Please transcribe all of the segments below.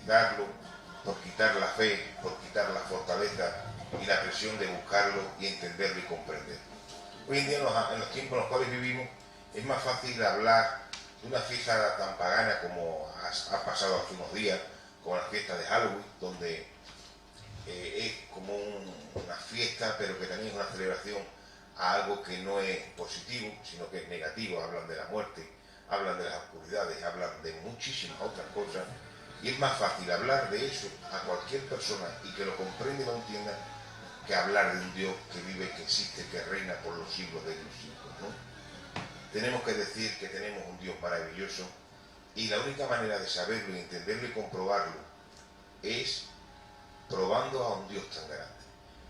darlo, por quitar la fe, por quitar la fortaleza y la presión de buscarlo y entenderlo y comprender. Hoy en día, en los tiempos en los cuales vivimos, es más fácil hablar de una fiesta tan pagana como ha pasado hace unos días, como la fiesta de Halloween, donde es como una fiesta, pero que también es una celebración a algo que no es positivo, sino que es negativo. Hablan de la muerte, hablan de las oscuridades, hablan de muchísimas otras cosas, y es más fácil hablar de eso a cualquier persona y que lo comprenda y lo entienda, que hablar de un Dios que vive, que existe, que reina por los siglos de los siglos, ¿no? Tenemos que decir que tenemos un Dios maravilloso, y la única manera de saberlo y entenderlo y comprobarlo es probando a un Dios tan grande.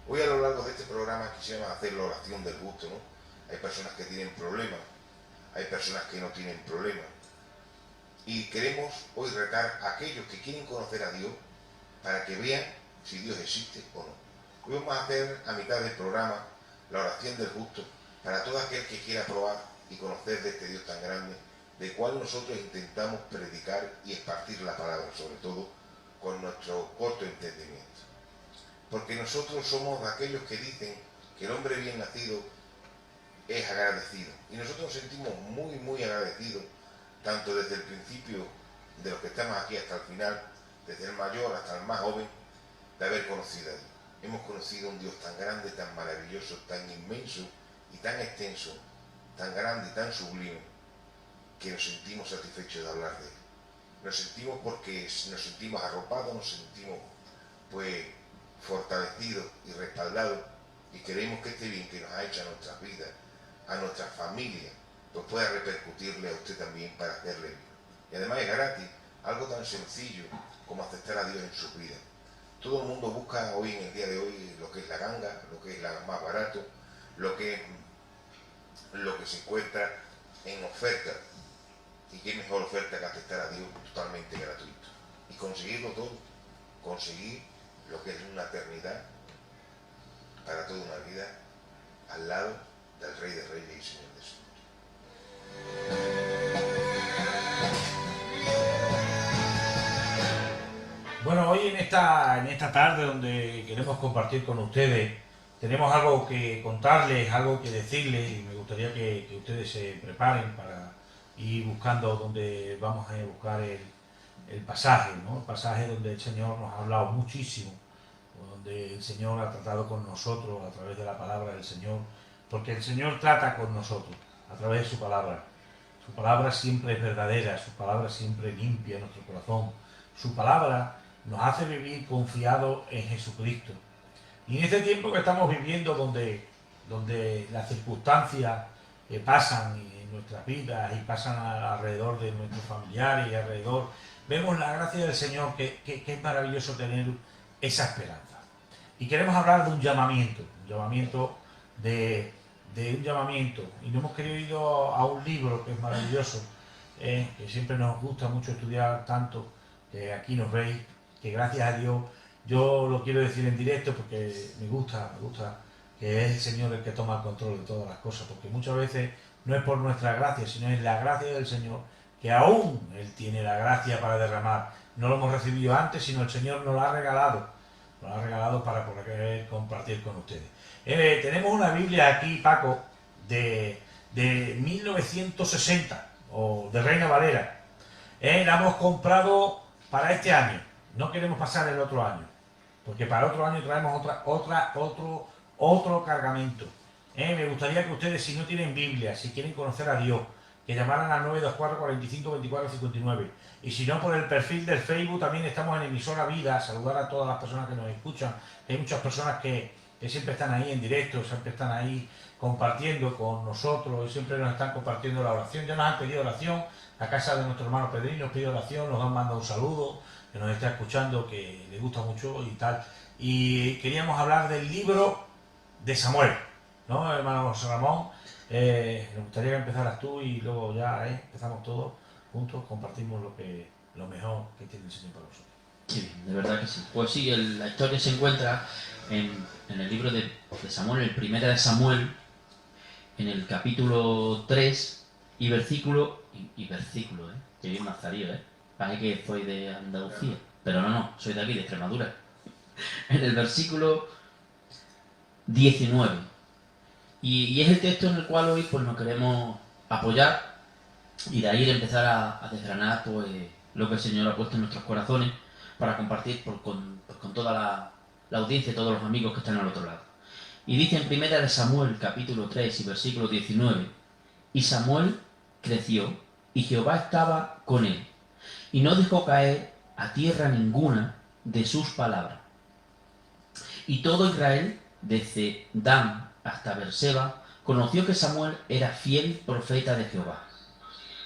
Hoy, a lo largo de este programa, quisiéramos hacer la oración del gusto, ¿no? Hay personas que tienen problemas, hay personas que no tienen problemas, y queremos hoy retar a aquellos que quieren conocer a Dios para que vean si Dios existe o no. Hoy vamos a hacer, a mitad del programa, la oración del justo para todo aquel que quiera probar y conocer de este Dios tan grande, del cual nosotros intentamos predicar y esparcir la palabra, sobre todo con nuestro corto entendimiento. Porque nosotros somos de aquellos que dicen que el hombre bien nacido es agradecido, y nosotros nos sentimos muy, muy agradecidos, tanto desde el principio de los que estamos aquí hasta el final, desde el mayor hasta el más joven, de haber conocido a Dios. Hemos conocido un Dios tan grande, tan maravilloso, tan inmenso y tan extenso, tan grande y tan sublime, que nos sentimos satisfechos de hablar de Él. Nos sentimos porque nos sentimos arropados, nos sentimos pues fortalecidos y respaldados, y queremos que este bien que nos ha hecho a nuestras vidas, a nuestras familias, pues pueda repercutirle a usted también para hacerle bien. Y además es gratis, algo tan sencillo como aceptar a Dios en su vida. Todo el mundo busca hoy, en el día de hoy, lo que es la ganga, lo que es la más barato, lo que se encuentra en oferta. Y qué mejor oferta que aceptar a Dios totalmente gratuito. Y conseguirlo todo, conseguir lo que es una eternidad, para toda una vida, al lado del Rey de Reyes y Señor de Señores. Bueno, hoy en esta tarde, donde queremos compartir con ustedes, tenemos algo que contarles, algo que decirles, y me gustaría que ustedes se preparen para ir buscando donde vamos a buscar el pasaje, ¿no? El pasaje donde el Señor nos ha hablado muchísimo, donde el Señor ha tratado con nosotros a través de la palabra del Señor, porque el Señor trata con nosotros a través de su palabra. Su palabra siempre es verdadera, su palabra siempre limpia nuestro corazón, su palabra nos hace vivir confiados en Jesucristo. Y en este tiempo que estamos viviendo, donde las circunstancias pasan en nuestras vidas y pasan alrededor de nuestros familiares y alrededor, vemos la gracia del Señor, que es maravilloso tener esa esperanza. Y queremos hablar de un llamamiento y nos hemos querido ir a un libro que es maravilloso, que siempre nos gusta mucho estudiar tanto, que aquí nos veis, que gracias a Dios, yo lo quiero decir en directo porque me gusta que es el Señor el que toma el control de todas las cosas, porque muchas veces no es por nuestra gracia, sino es la gracia del Señor, que aún Él tiene la gracia para derramar. No lo hemos recibido antes, sino el Señor nos lo ha regalado para poder compartir con ustedes. Tenemos una Biblia aquí, Paco, de 1960, o de Reina Valera. La hemos comprado para este año. No queremos pasar el otro año, porque para el otro año traemos otro cargamento. Me gustaría que ustedes, si no tienen Biblia, si quieren conocer a Dios, que llamaran al 924 45 24 59. Y si no, por el perfil del Facebook también estamos en Emisora Vida. Saludar a todas las personas que nos escuchan. Hay muchas personas que siempre están ahí en directo, siempre están ahí compartiendo con nosotros, y siempre nos están compartiendo la oración. Ya nos han pedido oración, a casa de nuestro hermano Pedrín nos pide oración, nos han mandado un saludo, que nos está escuchando, que le gusta mucho y tal. Y queríamos hablar del libro de Samuel, ¿no, hermano Ramón? Nos gustaría que empezaras tú y luego ya empezamos todos juntos, compartimos lo mejor que tiene el Señor para nosotros. Sí, de verdad que sí. Pues sí, la historia se encuentra en el libro de Samuel, el primera de Samuel, en el capítulo 3 y versículo, que bien mazarío, parece que soy de Andalucía. Pero no, soy de aquí, de Extremadura. En el versículo 19. Y es el texto en el cual hoy pues nos queremos apoyar y de ahí empezar a desgranar pues lo que el Señor ha puesto en nuestros corazones para compartir con toda la audiencia y todos los amigos que están al otro lado. Y dice en 1 Samuel capítulo 3 y versículo 19: y Samuel creció y Jehová estaba con él y no dejó caer a tierra ninguna de sus palabras. Y todo Israel, desde Dan hasta Beerseba, conoció que Samuel era fiel profeta de Jehová.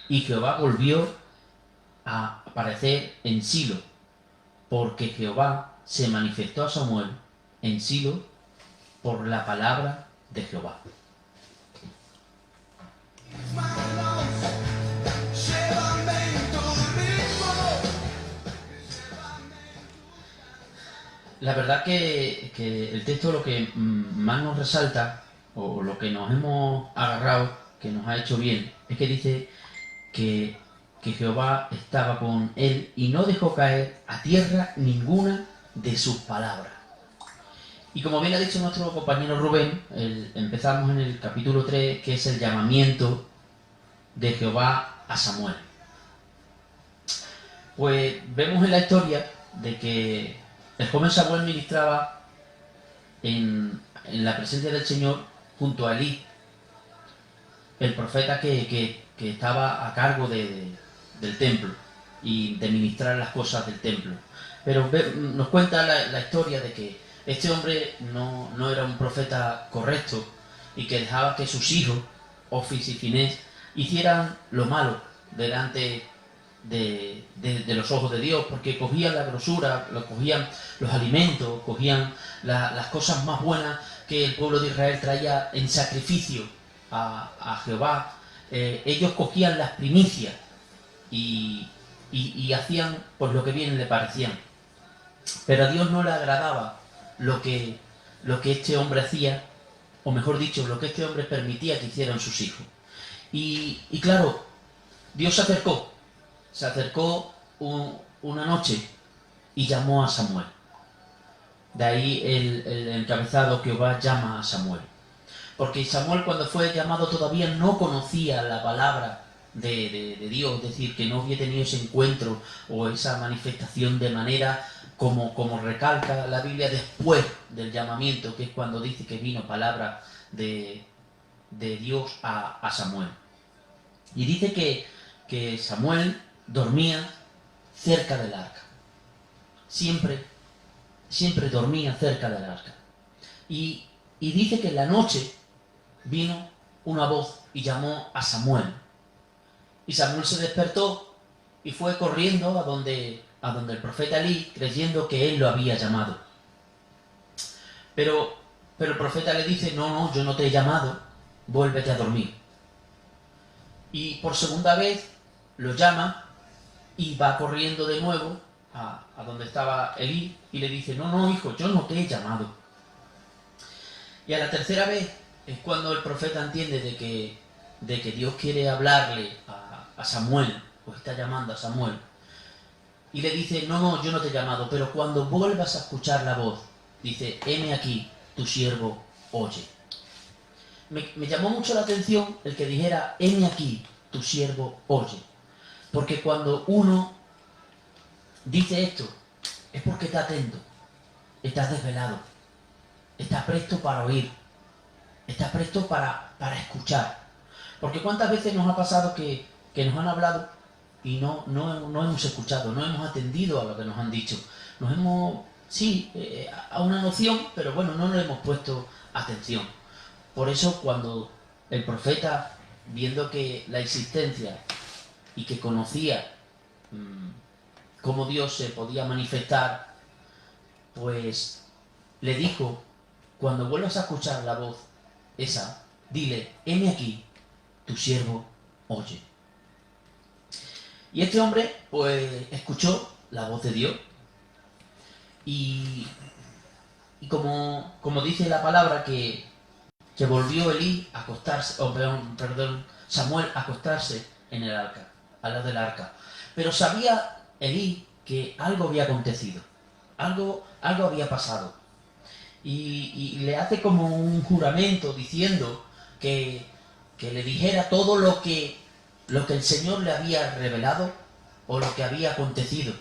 Y Jehová volvió a aparecer en Silo, porque Jehová se manifestó a Samuel en Silo por la palabra de Jehová. La verdad que el texto lo que más nos resalta, o lo que nos hemos agarrado, que nos ha hecho bien, es que dice que Jehová estaba con él y no dejó caer a tierra ninguna de sus palabras. Y como bien ha dicho nuestro compañero Rubén, empezamos en el capítulo 3, que es el llamamiento de Jehová a Samuel. Pues vemos en la historia de que el joven Samuel ministraba en la presencia del Señor junto a Elí, el profeta que estaba a cargo del templo y de ministrar las cosas del templo. Pero nos cuenta la historia de que este hombre no era un profeta correcto y que dejaba que sus hijos, Ofis y Finés, hicieran lo malo delante de los ojos de Dios, porque cogían la grosura, cogían los alimentos, cogían las cosas más buenas que el pueblo de Israel traía en sacrificio a Jehová. Ellos cogían las primicias y hacían pues lo que bien le parecían. Pero a Dios no le agradaba lo que este hombre hacía, o mejor dicho, lo que este hombre permitía que hicieran sus hijos. Y claro, Dios se acercó una noche y llamó a Samuel. De ahí el encabezado: Jehová llama a Samuel. Porque Samuel, cuando fue llamado, todavía no conocía la palabra de Dios, es decir, que no había tenido ese encuentro o esa manifestación de manera como recalca la Biblia después del llamamiento, que es cuando dice que vino palabra de Dios a Samuel. Y dice que Samuel dormía cerca del arca. Siempre dormía cerca del arca. Y dice que en la noche vino una voz y llamó a Samuel. Y Samuel se despertó y fue corriendo a donde el profeta Elí, creyendo que él lo había llamado. Pero el profeta le dice: no, yo no te he llamado, vuélvete a dormir. Y por segunda vez lo llama y va corriendo de nuevo a donde estaba Elí y le dice: no, hijo, yo no te he llamado. Y a la tercera vez es cuando el profeta entiende de que Dios quiere hablarle a Samuel, o está llamando a Samuel, y le dice: no, yo no te he llamado, pero cuando vuelvas a escuchar la voz, dice: heme aquí, tu siervo oye. Me llamó mucho la atención el que dijera: heme aquí, tu siervo oye. Porque cuando uno dice esto, es porque está atento, estás desvelado, estás presto para oír, estás presto para escuchar. Porque cuántas veces nos ha pasado que nos han hablado y no hemos escuchado, no hemos atendido a lo que nos han dicho. Nos hemos, a una noción, pero bueno, no le hemos puesto atención. Por eso cuando el profeta, viendo que la existencia y que conocía cómo Dios se podía manifestar, pues le dijo: cuando vuelvas a escuchar la voz esa, dile: heme aquí, tu siervo oye. Y este hombre pues escuchó la voz de Dios y como dice la palabra, que volvió Elí a acostarse, Samuel a acostarse en el arca, al lado del arca. Pero sabía Elí que algo había acontecido, algo había pasado. Y le hace como un juramento diciendo que le dijera todo lo que el Señor le había revelado o lo que había acontecido.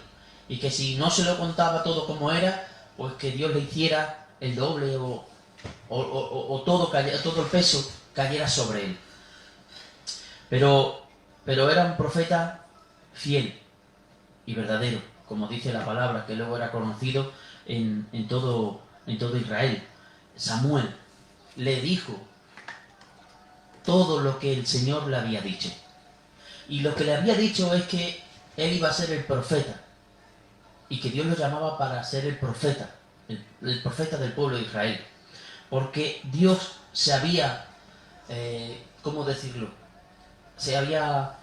Y que si no se lo contaba todo como era, pues que Dios le hiciera el doble o todo el peso cayera sobre él. Pero era un profeta fiel y verdadero, como dice la palabra, que luego era conocido en todo Israel. Samuel le dijo todo lo que el Señor le había dicho. Y lo que le había dicho es que él iba a ser el profeta. Y que Dios lo llamaba para ser el profeta. El profeta del pueblo de Israel. Porque Dios se había, ¿cómo decirlo? Se había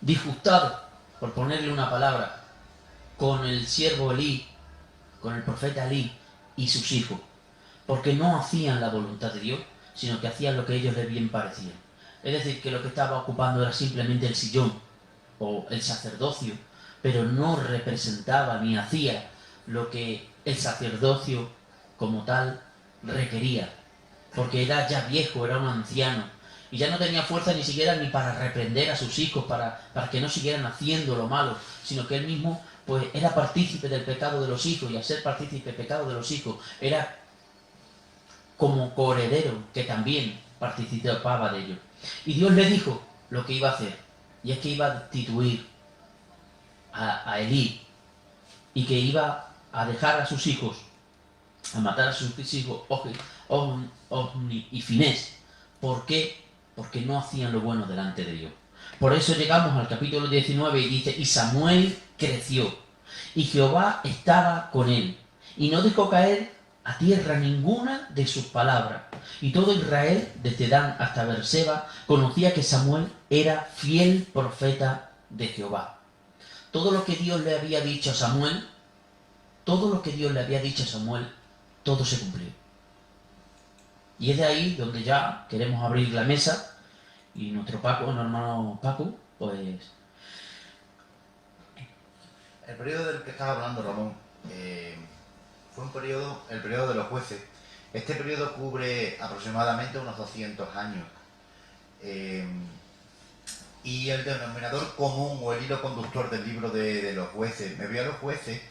disgustado, por ponerle una palabra, con el siervo Elí, con el profeta Elí y sus hijos. Porque no hacían la voluntad de Dios, sino que hacían lo que ellos les bien parecían. Es decir, que lo que estaba ocupando era simplemente el sillón o el sacerdocio, pero no representaba ni hacía lo que el sacerdocio como tal requería, porque era ya viejo, era un anciano, y ya no tenía fuerza ni siquiera ni para reprender a sus hijos, para que no siguieran haciendo lo malo, sino que él mismo pues era partícipe del pecado de los hijos, y al ser partícipe del pecado de los hijos era como coheredero que también participaba de ello. Y Dios le dijo lo que iba a hacer, y es que iba a destituir a Elí, y que iba a dejar a sus hijos, a matar a sus hijos Ofni y Finés. ¿Por qué? Porque no hacían lo bueno delante de Dios. Por eso llegamos al capítulo 19 y dice: y Samuel creció, y Jehová estaba con él, y no dejó caer a tierra ninguna de sus palabras. Y todo Israel, desde Dan hasta Beerseba, conocía que Samuel era fiel profeta de Jehová. Todo lo que Dios le había dicho a Samuel, todo se cumplió. Y es de ahí donde ya queremos abrir la mesa, y nuestro hermano Paco, pues... El periodo del que estaba hablando Ramón fue el periodo de los jueces. Este periodo cubre aproximadamente unos 200 años. Y el denominador común o el hilo conductor del libro de los jueces, me voy a los jueces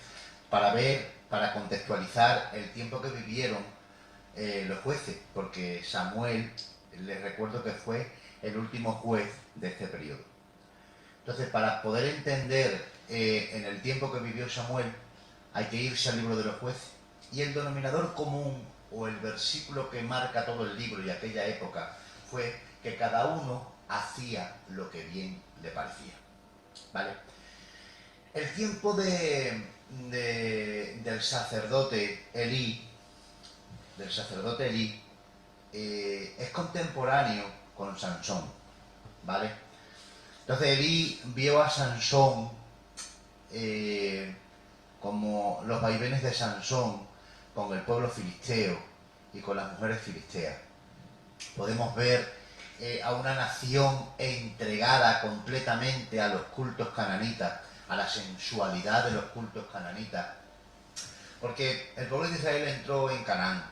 para contextualizar el tiempo que vivieron los jueces, porque Samuel, les recuerdo que fue el último juez de este periodo. Entonces, para poder entender en el tiempo que vivió Samuel, hay que irse al libro de los jueces. Y el denominador común o el versículo que marca todo el libro y aquella época fue que cada uno hacía lo que bien le parecía. ¿Vale? El tiempo del sacerdote Elí, es contemporáneo con Sansón. ¿Vale? Entonces Elí vio a Sansón como los vaivenes de Sansón con el pueblo filisteo y con las mujeres filisteas. Podemos ver a una nación entregada completamente a los cultos cananitas, a la sensualidad de los cultos cananitas, porque el pueblo de Israel entró en Canaán,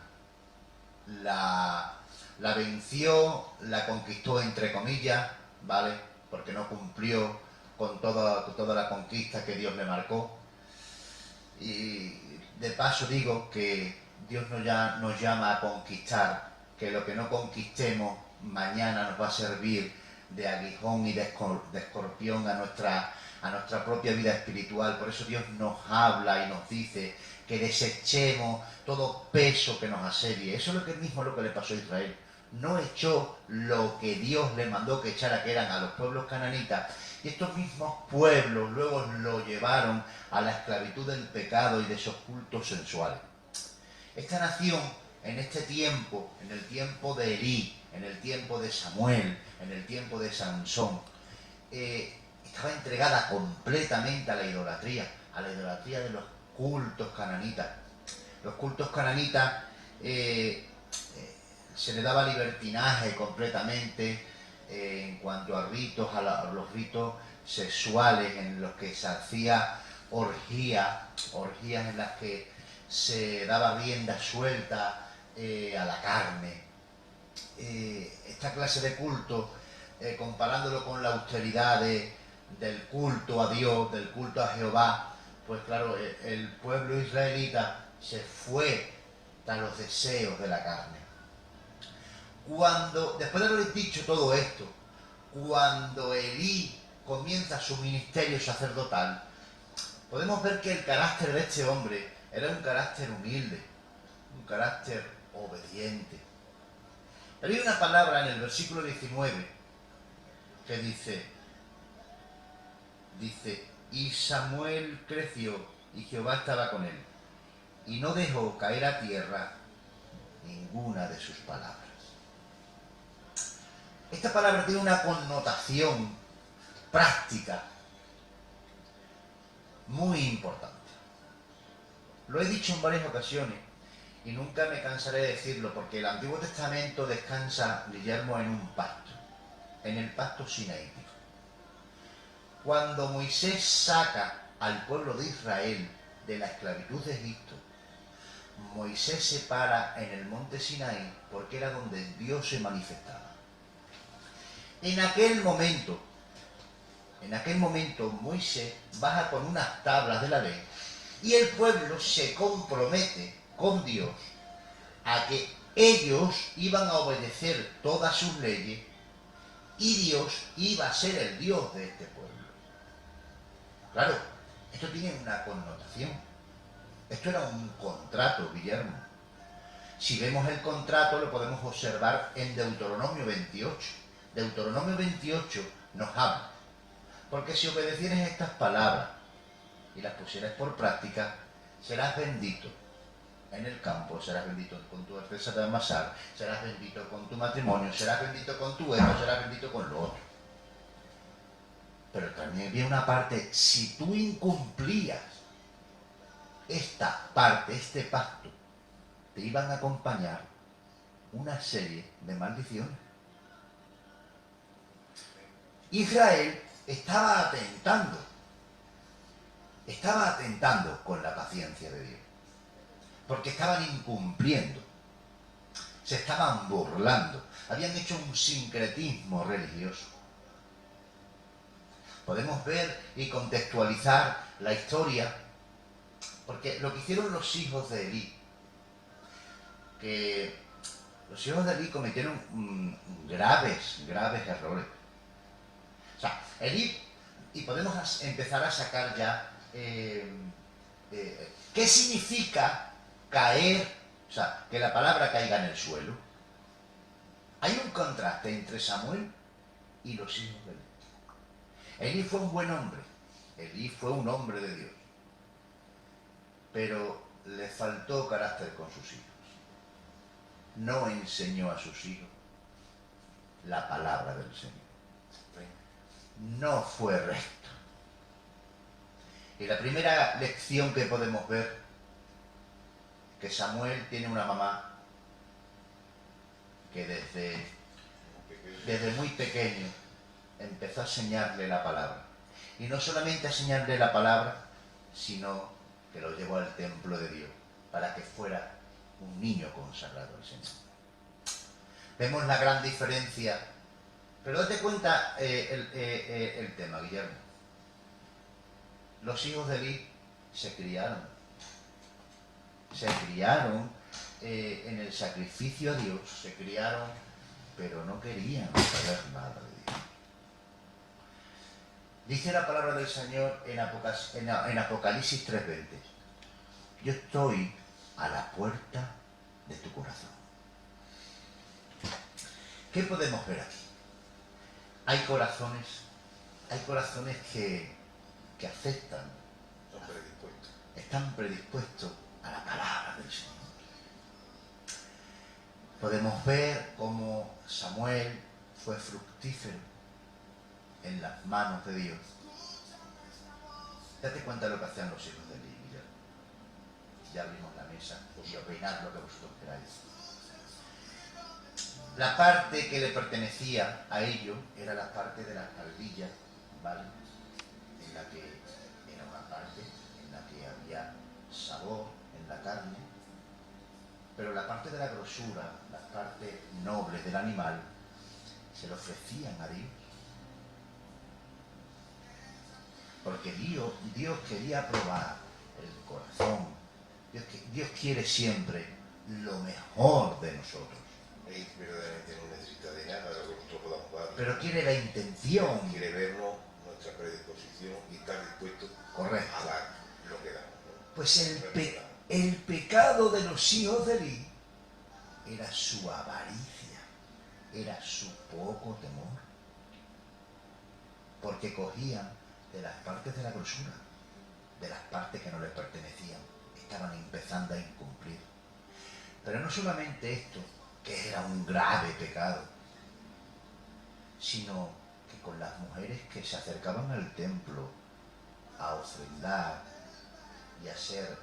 la venció, la conquistó entre comillas, ¿vale? Porque no cumplió con toda la conquista que Dios le marcó. Y de paso digo que Dios nos llama a conquistar, que lo que no conquistemos mañana nos va a servir de aguijón y de escorpión a nuestra propia vida espiritual. Por eso Dios nos habla y nos dice que desechemos todo peso que nos asedie. Eso es lo que le pasó a Israel. No echó lo que Dios le mandó que echara, que eran a los pueblos cananitas, y estos mismos pueblos luego lo llevaron a la esclavitud del pecado y de esos cultos sensuales. Esta nación, en este tiempo, en el tiempo de Elí, en el tiempo de Samuel, en el tiempo de Sansón, estaba entregada completamente a la idolatría de los cultos cananitas. Los cultos cananitas se le daba libertinaje completamente, en cuanto a ritos, a los ritos sexuales en los que se hacía orgías en las que se daba rienda suelta a la carne. Esta clase de culto, comparándolo con la austeridad del culto a Dios, del culto a Jehová, pues claro, el pueblo israelita se fue tras los deseos de la carne. Después de haber dicho todo esto, cuando Elí comienza su ministerio sacerdotal, podemos ver que el carácter de este hombre era un carácter humilde, un carácter obediente. Hay una palabra en el versículo 19 que dice, y Samuel creció y Jehová estaba con él, y no dejó caer a tierra ninguna de sus palabras. Esta palabra tiene una connotación práctica muy importante. Lo he dicho en varias ocasiones y nunca me cansaré de decirlo, porque el Antiguo Testamento descansa, Guillermo, en un pacto, en el pacto sinaítico. Cuando Moisés saca al pueblo de Israel de la esclavitud de Egipto, Moisés se para en el monte Sinaí porque era donde Dios se manifestaba. En aquel momento Moisés baja con unas tablas de la ley y el pueblo se compromete con Dios a que ellos iban a obedecer todas sus leyes y Dios iba a ser el Dios de este pueblo. Claro, esto tiene una connotación. Esto era un contrato, Guillermo. Si vemos el contrato lo podemos observar en Deuteronomio 28. Deuteronomio 28 nos habla. Porque si obedecieres estas palabras y las pusieras por práctica, serás bendito en el campo, serás bendito con tu empresa de amasar, serás bendito con tu matrimonio, serás bendito con tu hijo, serás bendito con lo otro. Pero también había una parte, si tú incumplías esta parte, este pacto, te iban a acompañar una serie de maldiciones. Israel estaba atentando con la paciencia de Dios, porque estaban incumpliendo, se estaban burlando, habían hecho un sincretismo religioso. Podemos ver y contextualizar la historia, porque lo que hicieron los hijos de Elí, que los hijos de Elí cometieron graves errores. O sea, Elí, y podemos empezar a sacar ya qué significa caer, o sea, que la palabra caiga en el suelo. Hay un contraste entre Samuel y los hijos de Elí. Elí fue un buen hombre, Elí fue un hombre de Dios, pero le faltó carácter con sus hijos. No enseñó a sus hijos la palabra del Señor. No fue recto. Y la primera lección que podemos ver, que Samuel tiene una mamá que desde muy pequeño empezó a enseñarle la palabra. Y no solamente a enseñarle la palabra, sino que lo llevó al templo de Dios para que fuera un niño consagrado al Señor. Vemos la gran diferencia. Pero date cuenta el tema, Guillermo. Los hijos de Elí se criaron en el sacrificio a Dios, se criaron, pero no querían saber nada de Dios. Dice la palabra del Señor en Apocalipsis 3:20. Yo estoy a la puerta de tu corazón. ¿Qué podemos ver aquí? Hay corazones que aceptan, están predispuestos a la palabra del Señor. Podemos ver cómo Samuel fue fructífero en las manos de Dios. Date cuenta de lo que hacían los hijos de Elí. Ya abrimos la mesa y opinad lo que vosotros queráis. La parte que le pertenecía a ellos era la parte de la espaldilla, ¿vale? En la que era una parte en la que había sabor en la carne, pero la parte de la grosura, las partes nobles del animal, se le ofrecían a Dios. Porque Dios quería probar el corazón. Dios quiere siempre lo mejor de nosotros. Él verdaderamente no necesita de nada de lo que nosotros podamos dar. Pero quiere la intención. Quiere vernos, nuestra predisposición y estar dispuesto Correcto. a dar lo que damos, ¿no? Pues el pecado de los hijos de Eli era su avaricia, era su poco temor. Porque cogían de las partes de la grosura, de las partes que no les pertenecían, estaban empezando a incumplir. Pero no solamente esto, que era un grave pecado, sino que con las mujeres que se acercaban al templo a ofrendar y a ser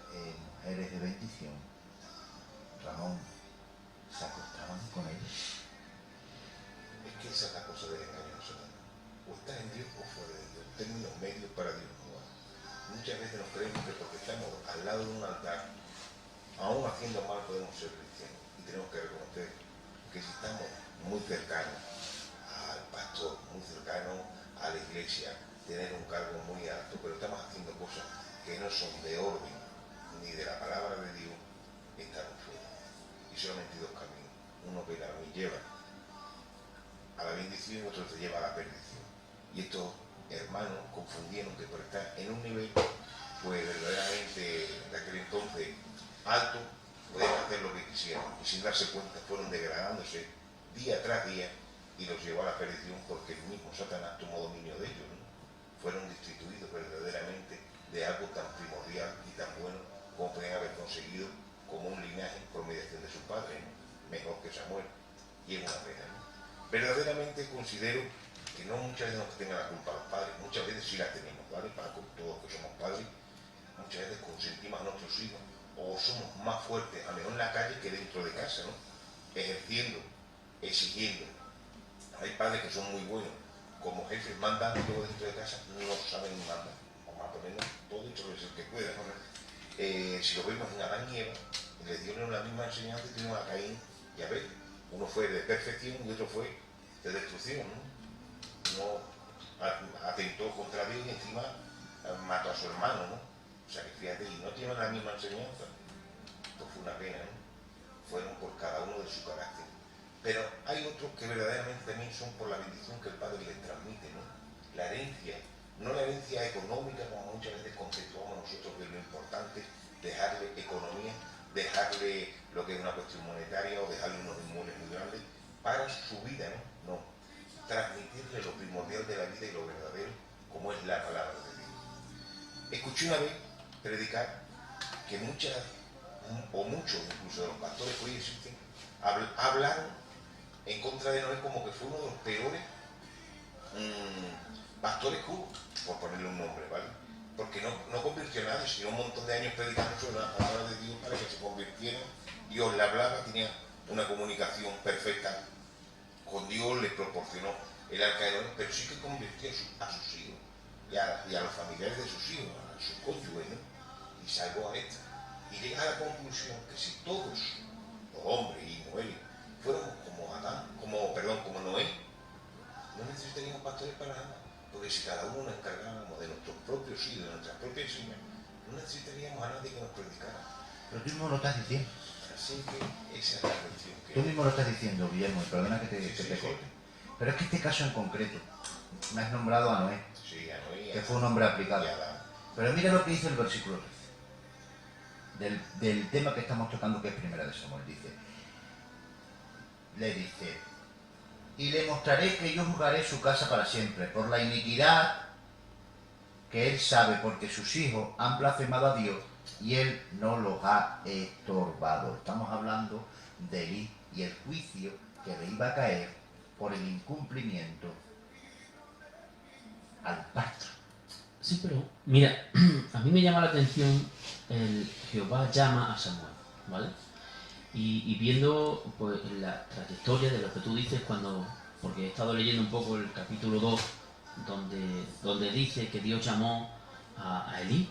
mujeres de bendición, Ramón, se acostaban con ellos. Es que esa es la cosa del engaño, Satanás. O estás en Dios o fuera de Dios. Términos medios para Dios no hay. Muchas veces nos creemos que porque estamos al lado de un altar, aún haciendo mal podemos ser cristianos. Y tenemos que reconocer que si estamos muy cercanos al pastor, muy cercanos a la iglesia, tener un cargo muy alto, pero estamos haciendo cosas que no son de orden ni de la palabra de Dios, estamos fuera. Y solamente dos caminos. Uno que la lleva a la bendición y otro te lleva a la perdición. Y estos hermanos confundieron que por estar en un nivel, pues verdaderamente de aquel entonces alto, podían hacer lo que quisieran. Y sin darse cuenta fueron degradándose día tras día y los llevó a la perdición porque el mismo Satanás tomó dominio de ellos, ¿no? Fueron destituidos verdaderamente de algo tan primordial y tan bueno como podían haber conseguido como un linaje por mediación de su padre, ¿no? Mejor que Samuel. Y es una pena, ¿no? Verdaderamente considero que no muchas veces nos tengan la culpa los padres, muchas veces sí la tenemos, ¿vale? Paco, todos que somos padres, muchas veces consentimos a nuestros hijos o somos más fuertes, a lo mejor en la calle que dentro de casa, ¿no? Ejerciendo, exigiendo. Hay padres que son muy buenos, como jefes mandan y luego dentro de casa no saben ni mandar, o más o menos todo hecho es el que pueda, ¿no? Si lo vemos en Adán y Eva, les dieron la misma enseñanza y tuvieron a Caín y a Abel. Uno fue de perfección y otro fue de destrucción, ¿no? Uno atentó contra Dios y encima mató a su hermano, ¿no? O sea que fíjate, y no tienen la misma enseñanza. Esto fue una pena, ¿no? Fueron por cada uno de su carácter. Pero hay otros que verdaderamente también son por la bendición que el Padre les transmite, ¿no? La herencia, no la herencia económica como muchas veces conceptuamos nosotros que es lo importante, dejarle economía, dejarle lo que es una cuestión monetaria o dejarle unos inmuebles muy grandes para su vida, ¿no? No, transmitirle lo primordial de la vida y lo verdadero como es la palabra de Dios. Escuché una vez predicar que muchos incluso de los pastores que hoy existen hablaron en contra de Noé como que fue uno de los peores pastores que hubo, por ponerle un nombre, ¿vale? Porque no convirtió a nadie, sino un montón de años predicando sobre la palabra de Dios para que se convirtieran. Dios le hablaba, tenía una comunicación perfecta con Dios, les proporcionó el arca de Noé, pero sí que convirtió a sus hijos y a los familiares de sus hijos, a sus cónyuges, ¿no? Y salvó a esta. Y llega a la conclusión que si todos los hombres y mujeres fuéramos como Noé, no necesitaríamos pastores para nada, porque si cada uno nos encargáramos de nuestros propios hijos, de nuestras propias hijas, no necesitaríamos a nadie que nos predicara. Pero tú mismo lo estás diciendo. Así que esa es la cuestión. Tú mismo lo estás diciendo, Guillermo, y perdona que te corte. Pero es que este caso en concreto, me has nombrado a Noé, Sí, a Noé, que fue un hombre aplicado. Pero mira lo que dice el versículo 13, del tema que estamos tocando, que es Primera de Samuel. Le dice, y le mostraré que yo juzgaré su casa para siempre, por la iniquidad que él sabe, porque sus hijos han blasfemado a Dios y él no los ha estorbado. Estamos hablando de Elí y el juicio que le iba a caer por el incumplimiento al pacto. Sí, pero mira, a mí me llama la atención el Jehová llama a Samuel, ¿vale? Y viendo pues la trayectoria de lo que tú dices porque he estado leyendo un poco el capítulo 2, donde dice que Dios llamó a Elí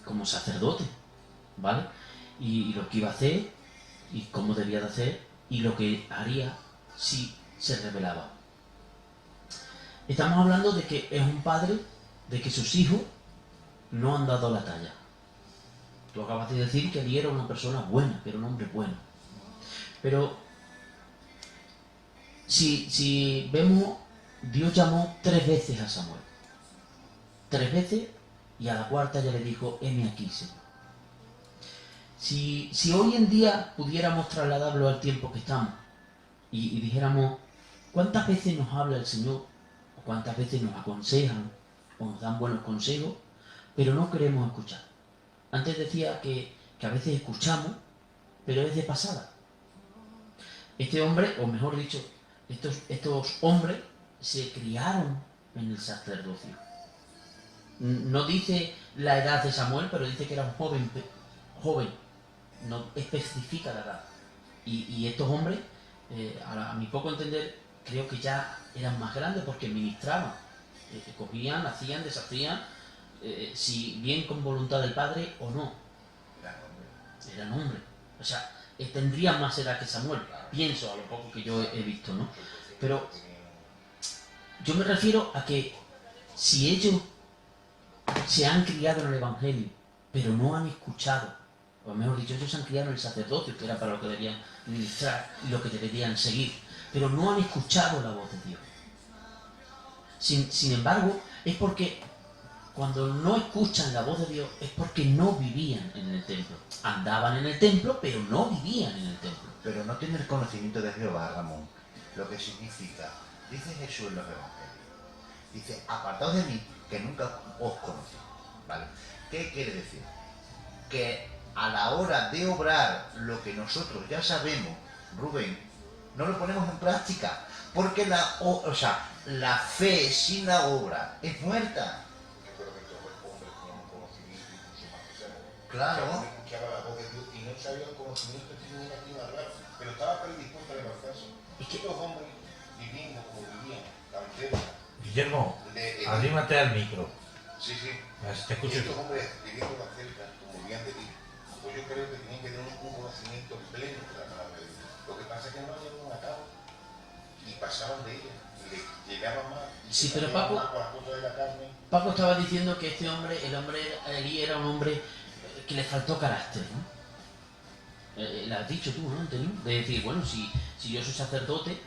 como sacerdote, ¿vale? Y lo que iba a hacer, y cómo debía de hacer, y lo que haría si se rebelaba. Estamos hablando de que es un padre, de que sus hijos no han dado la talla. Tú acabas de decir que Elí era una persona buena, que era un hombre bueno. Pero si vemos, Dios llamó 3 veces a Samuel. 3 veces, y a la cuarta ya le dijo, heme aquí, Señor. Si hoy en día pudiéramos trasladarlo al tiempo que estamos y dijéramos, ¿cuántas veces nos habla el Señor? ¿O cuántas veces nos aconsejan o nos dan buenos consejos, pero no queremos escuchar? Antes decía que a veces escuchamos, pero es de pasada. Este hombre, o mejor dicho, estos hombres se criaron en el sacerdocio. No dice la edad de Samuel, pero dice que era un joven, no especifica la edad. Y estos hombres, a mi poco entender, creo que ya eran más grandes porque ministraban. Cogían, hacían, deshacían, si bien con voluntad del padre o no. Eran hombres. O sea, tendrían más edad que Samuel, pienso, a lo poco que yo he visto, ¿no? Pero yo me refiero a que si ellos se han criado en el Evangelio, pero no han escuchado, o mejor dicho, ellos se han criado en el sacerdocio, que era para lo que deberían ministrar y lo que deberían seguir, pero no han escuchado la voz de Dios. Sin embargo, es porque cuando no escuchan la voz de Dios es porque no vivían en el templo. Andaban en el templo, pero no vivían en el templo. Pero no tener conocimiento de Jehová, Ramón, lo que significa, dice Jesús en los evangelios, dice, apartaos de mí, que nunca os conocí, ¿vale? ¿Qué quiere decir? Que a la hora de obrar lo que nosotros ya sabemos, Rubén, no lo ponemos en práctica, porque la fe sin la obra es muerta. Claro. Escuchaba la voz de Dios y no sabía el conocimiento que tenía aquí en hablar, pero estaba predispuesto a levantarse. Es que los hombres viviendo como vivían, tan cerca. Guillermo, arrímate al micro. Sí, sí. Te escucho. Estos hombres viviendo tan cerca, como vivían de Dios, pues yo creo que tenían que tener un conocimiento pleno de la palabra de Dios. Lo que pasa es que no la llevaban a cabo y pasaban de ella, y le llegaban más. Sí, pero Paco, Paco estaba diciendo que el hombre Elí era un hombre que le faltó carácter, ¿no? Lo has dicho tú, ¿no, Antonio? De decir, bueno, si yo soy sacerdote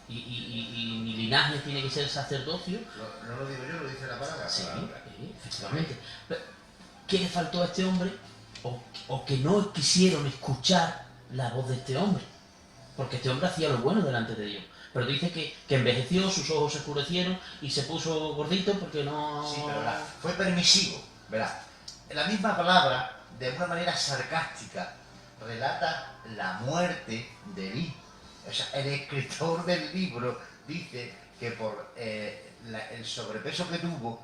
y mi linaje tiene que ser sacerdocio... No lo digo yo, lo dice la palabra. Sí, efectivamente. ¿Qué le faltó a este hombre? O que no quisieron escuchar la voz de este hombre. Porque este hombre hacía lo bueno delante de Dios. Pero dice que envejeció, sus ojos se oscurecieron y se puso gordito porque no... Sí, pero fue permisivo, ¿verdad? La misma palabra, de una manera sarcástica, relata la muerte de Elí. O sea, el escritor del libro dice que por el sobrepeso que tuvo,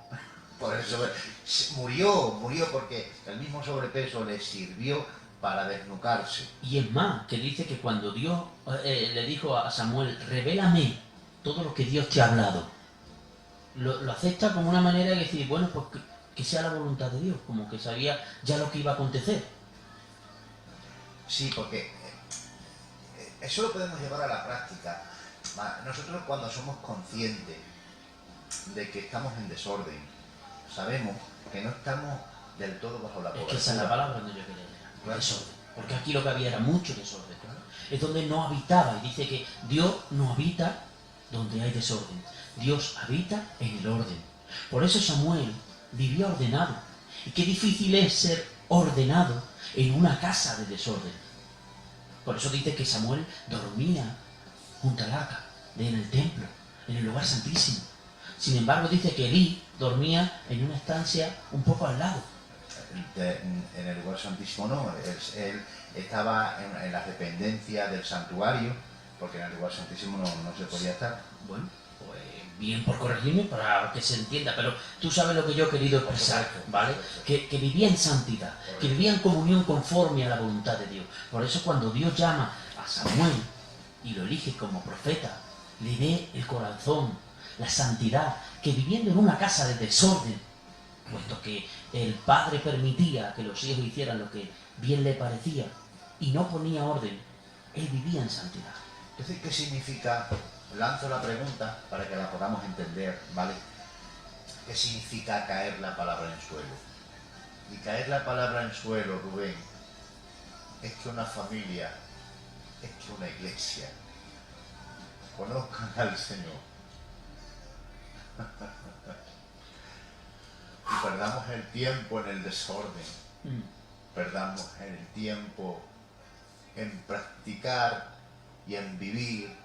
murió porque el mismo sobrepeso le sirvió para desnucarse. Y es más, que dice que cuando Dios le dijo a Samuel, revélame todo lo que Dios te ha hablado, lo acepta como una manera de decir, bueno, pues que sea la voluntad de Dios, como que sabía ya lo que iba a acontecer. Sí, porque eso lo podemos llevar a la práctica. Nosotros cuando somos conscientes de que estamos en desorden, sabemos que no estamos del todo bajo la pobreza. Es que esa es la palabra donde yo quería llegar, desorden. Porque aquí lo que había era mucho desorden. Es donde no habitaba, y dice que Dios no habita donde hay desorden. Dios habita en el orden. Por eso Samuel vivía ordenado. Y qué difícil es ser ordenado en una casa de desorden. Por eso dice que Samuel dormía junto al arca, en el templo, en el lugar santísimo. Sin embargo, dice que Elí dormía en una estancia un poco al lado. En el lugar santísimo no, él estaba en las dependencias del santuario, porque en el lugar santísimo no se podía estar. Bueno, pues bien por corregirme para que se entienda, pero tú sabes lo que yo he querido expresar, ¿vale? Que vivía en santidad, que vivía en comunión conforme a la voluntad de Dios. Por eso cuando Dios llama a Samuel y lo elige como profeta, le ve el corazón, la santidad, que viviendo en una casa de desorden, puesto que el padre permitía que los hijos hicieran lo que bien le parecía y no ponía orden, él vivía en santidad. Entonces, ¿qué significa? Lanzo la pregunta para que la podamos entender, ¿vale? ¿Qué significa caer la palabra en suelo? Y caer la palabra en suelo, Rubén, es que una familia, es que una iglesia conozcan al Señor y perdamos el tiempo en el desorden, perdamos el tiempo en practicar y en vivir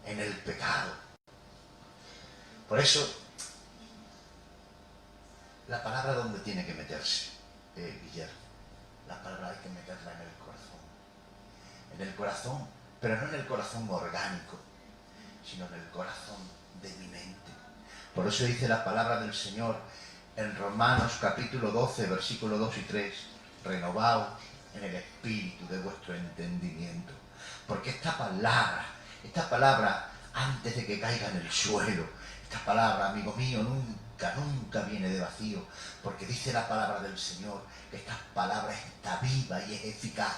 en el pecado. Por eso, la palabra donde tiene que meterse, Guillermo, la palabra hay que meterla en el corazón. En el corazón, pero no en el corazón orgánico, sino en el corazón de mi mente. Por eso dice la palabra del Señor en Romanos capítulo 12, versículos 2 y 3, renovaos en el espíritu de vuestro entendimiento. Porque esta palabra, antes de que caiga en el suelo, esta palabra, amigo mío, nunca viene de vacío, porque dice la palabra del Señor que esta palabra está viva y es eficaz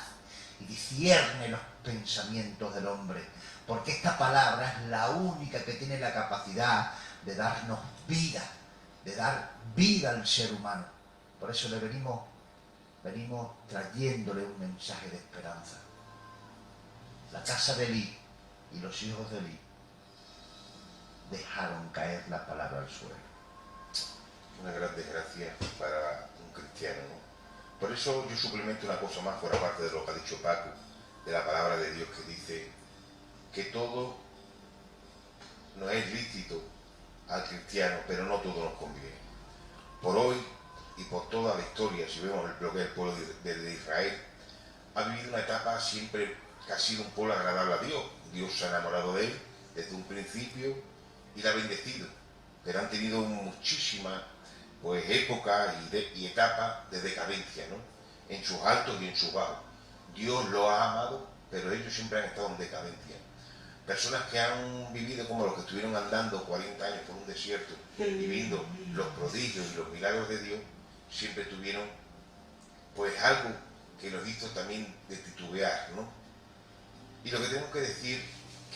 y discierne los pensamientos del hombre, porque esta palabra es la única que tiene la capacidad de darnos vida, de dar vida al ser humano. Por eso le venimos trayéndole un mensaje de esperanza. La casa de Elí y los hijos de Elí dejaron caer la palabra al suelo. Una gran desgracia para un cristiano, ¿no? Por eso yo suplemento una cosa más fuera parte de lo que ha dicho Paco, de la palabra de Dios, que dice que todo no es lícito al cristiano, pero no todo nos conviene. Por hoy y por toda la historia, si vemos lo que es el pueblo de Israel, ha vivido una etapa siempre que ha sido un pueblo agradable a Dios. Dios se ha enamorado de él desde un principio y la ha bendecido, pero han tenido muchísimas épocas y etapas de decadencia, ¿no? En sus altos y en sus bajos. Dios lo ha amado, pero ellos siempre han estado en decadencia. Personas que han vivido como los que estuvieron andando 40 años por un desierto y viendo los prodigios y los milagros de Dios, siempre tuvieron algo que los hizo también de titubear, ¿no? Y lo que tenemos que decir,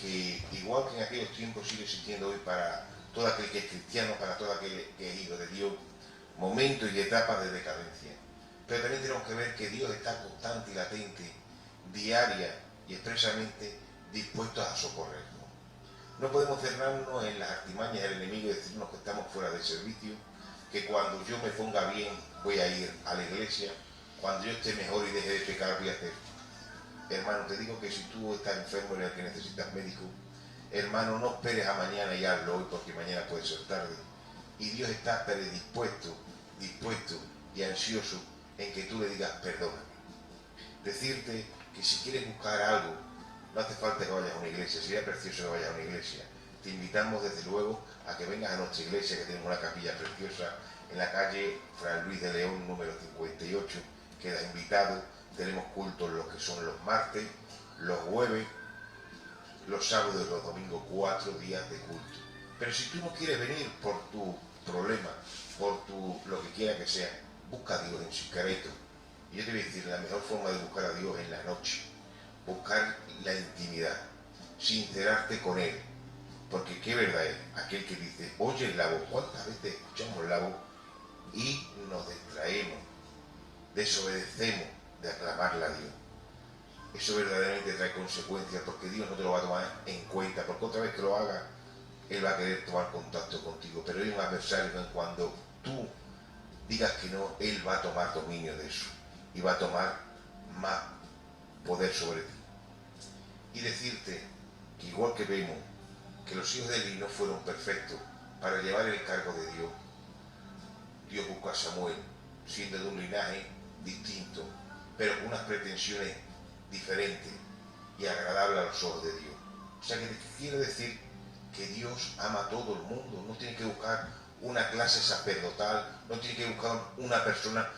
que igual que en aquellos tiempos sigue existiendo hoy para todo aquel que es cristiano, para todo aquel que es hijo de Dios, momentos y etapas de decadencia. Pero también tenemos que ver que Dios está constante y latente, diaria y expresamente dispuestos a socorrernos. No podemos cerrarnos en las artimañas del enemigo y decirnos que estamos fuera de servicio, que cuando yo me ponga bien voy a ir a la iglesia, cuando yo esté mejor y deje de pecar voy a hacer. Hermano, te digo que si tú estás enfermo y el que necesitas médico, hermano, no esperes a mañana y hazlo hoy, porque mañana puede ser tarde. Y Dios está predispuesto, dispuesto y ansioso en que tú le digas perdóname. Decirte que si quieres buscar algo, no hace falta que vayas a una iglesia, sería precioso que vayas a una iglesia. Te invitamos desde luego a que vengas a nuestra iglesia, que tenemos una capilla preciosa en la calle Fray Luis de León, número 58. Quedas invitado. Tenemos cultos los que son los martes, los jueves, los sábados y los domingos, 4 días de culto. Pero si tú no quieres venir por tu problema, por lo que quiera que sea, busca a Dios en secreto. Y yo te voy a decir, la mejor forma de buscar a Dios es la noche. Buscar la intimidad, sincerarte con Él. Porque qué verdad es aquel que dice, oye la voz. ¿Cuántas veces escuchamos la voz y nos distraemos, desobedecemos de aclamarle a Dios? Eso verdaderamente trae consecuencias, porque Dios no te lo va a tomar en cuenta, porque otra vez que lo haga, Él va a querer tomar contacto contigo. Pero hay un adversario que cuando tú digas que no, Él va a tomar dominio de eso y va a tomar más poder sobre ti. Y decirte que igual que vemos que los hijos de Elí no fueron perfectos para llevar el cargo de Dios, Dios buscó a Samuel siendo de un linaje distinto, pero con unas pretensiones diferentes y agradables a los ojos de Dios. O sea que te quiero decir que Dios ama a todo el mundo, no tiene que buscar una clase sacerdotal, no tiene que buscar una persona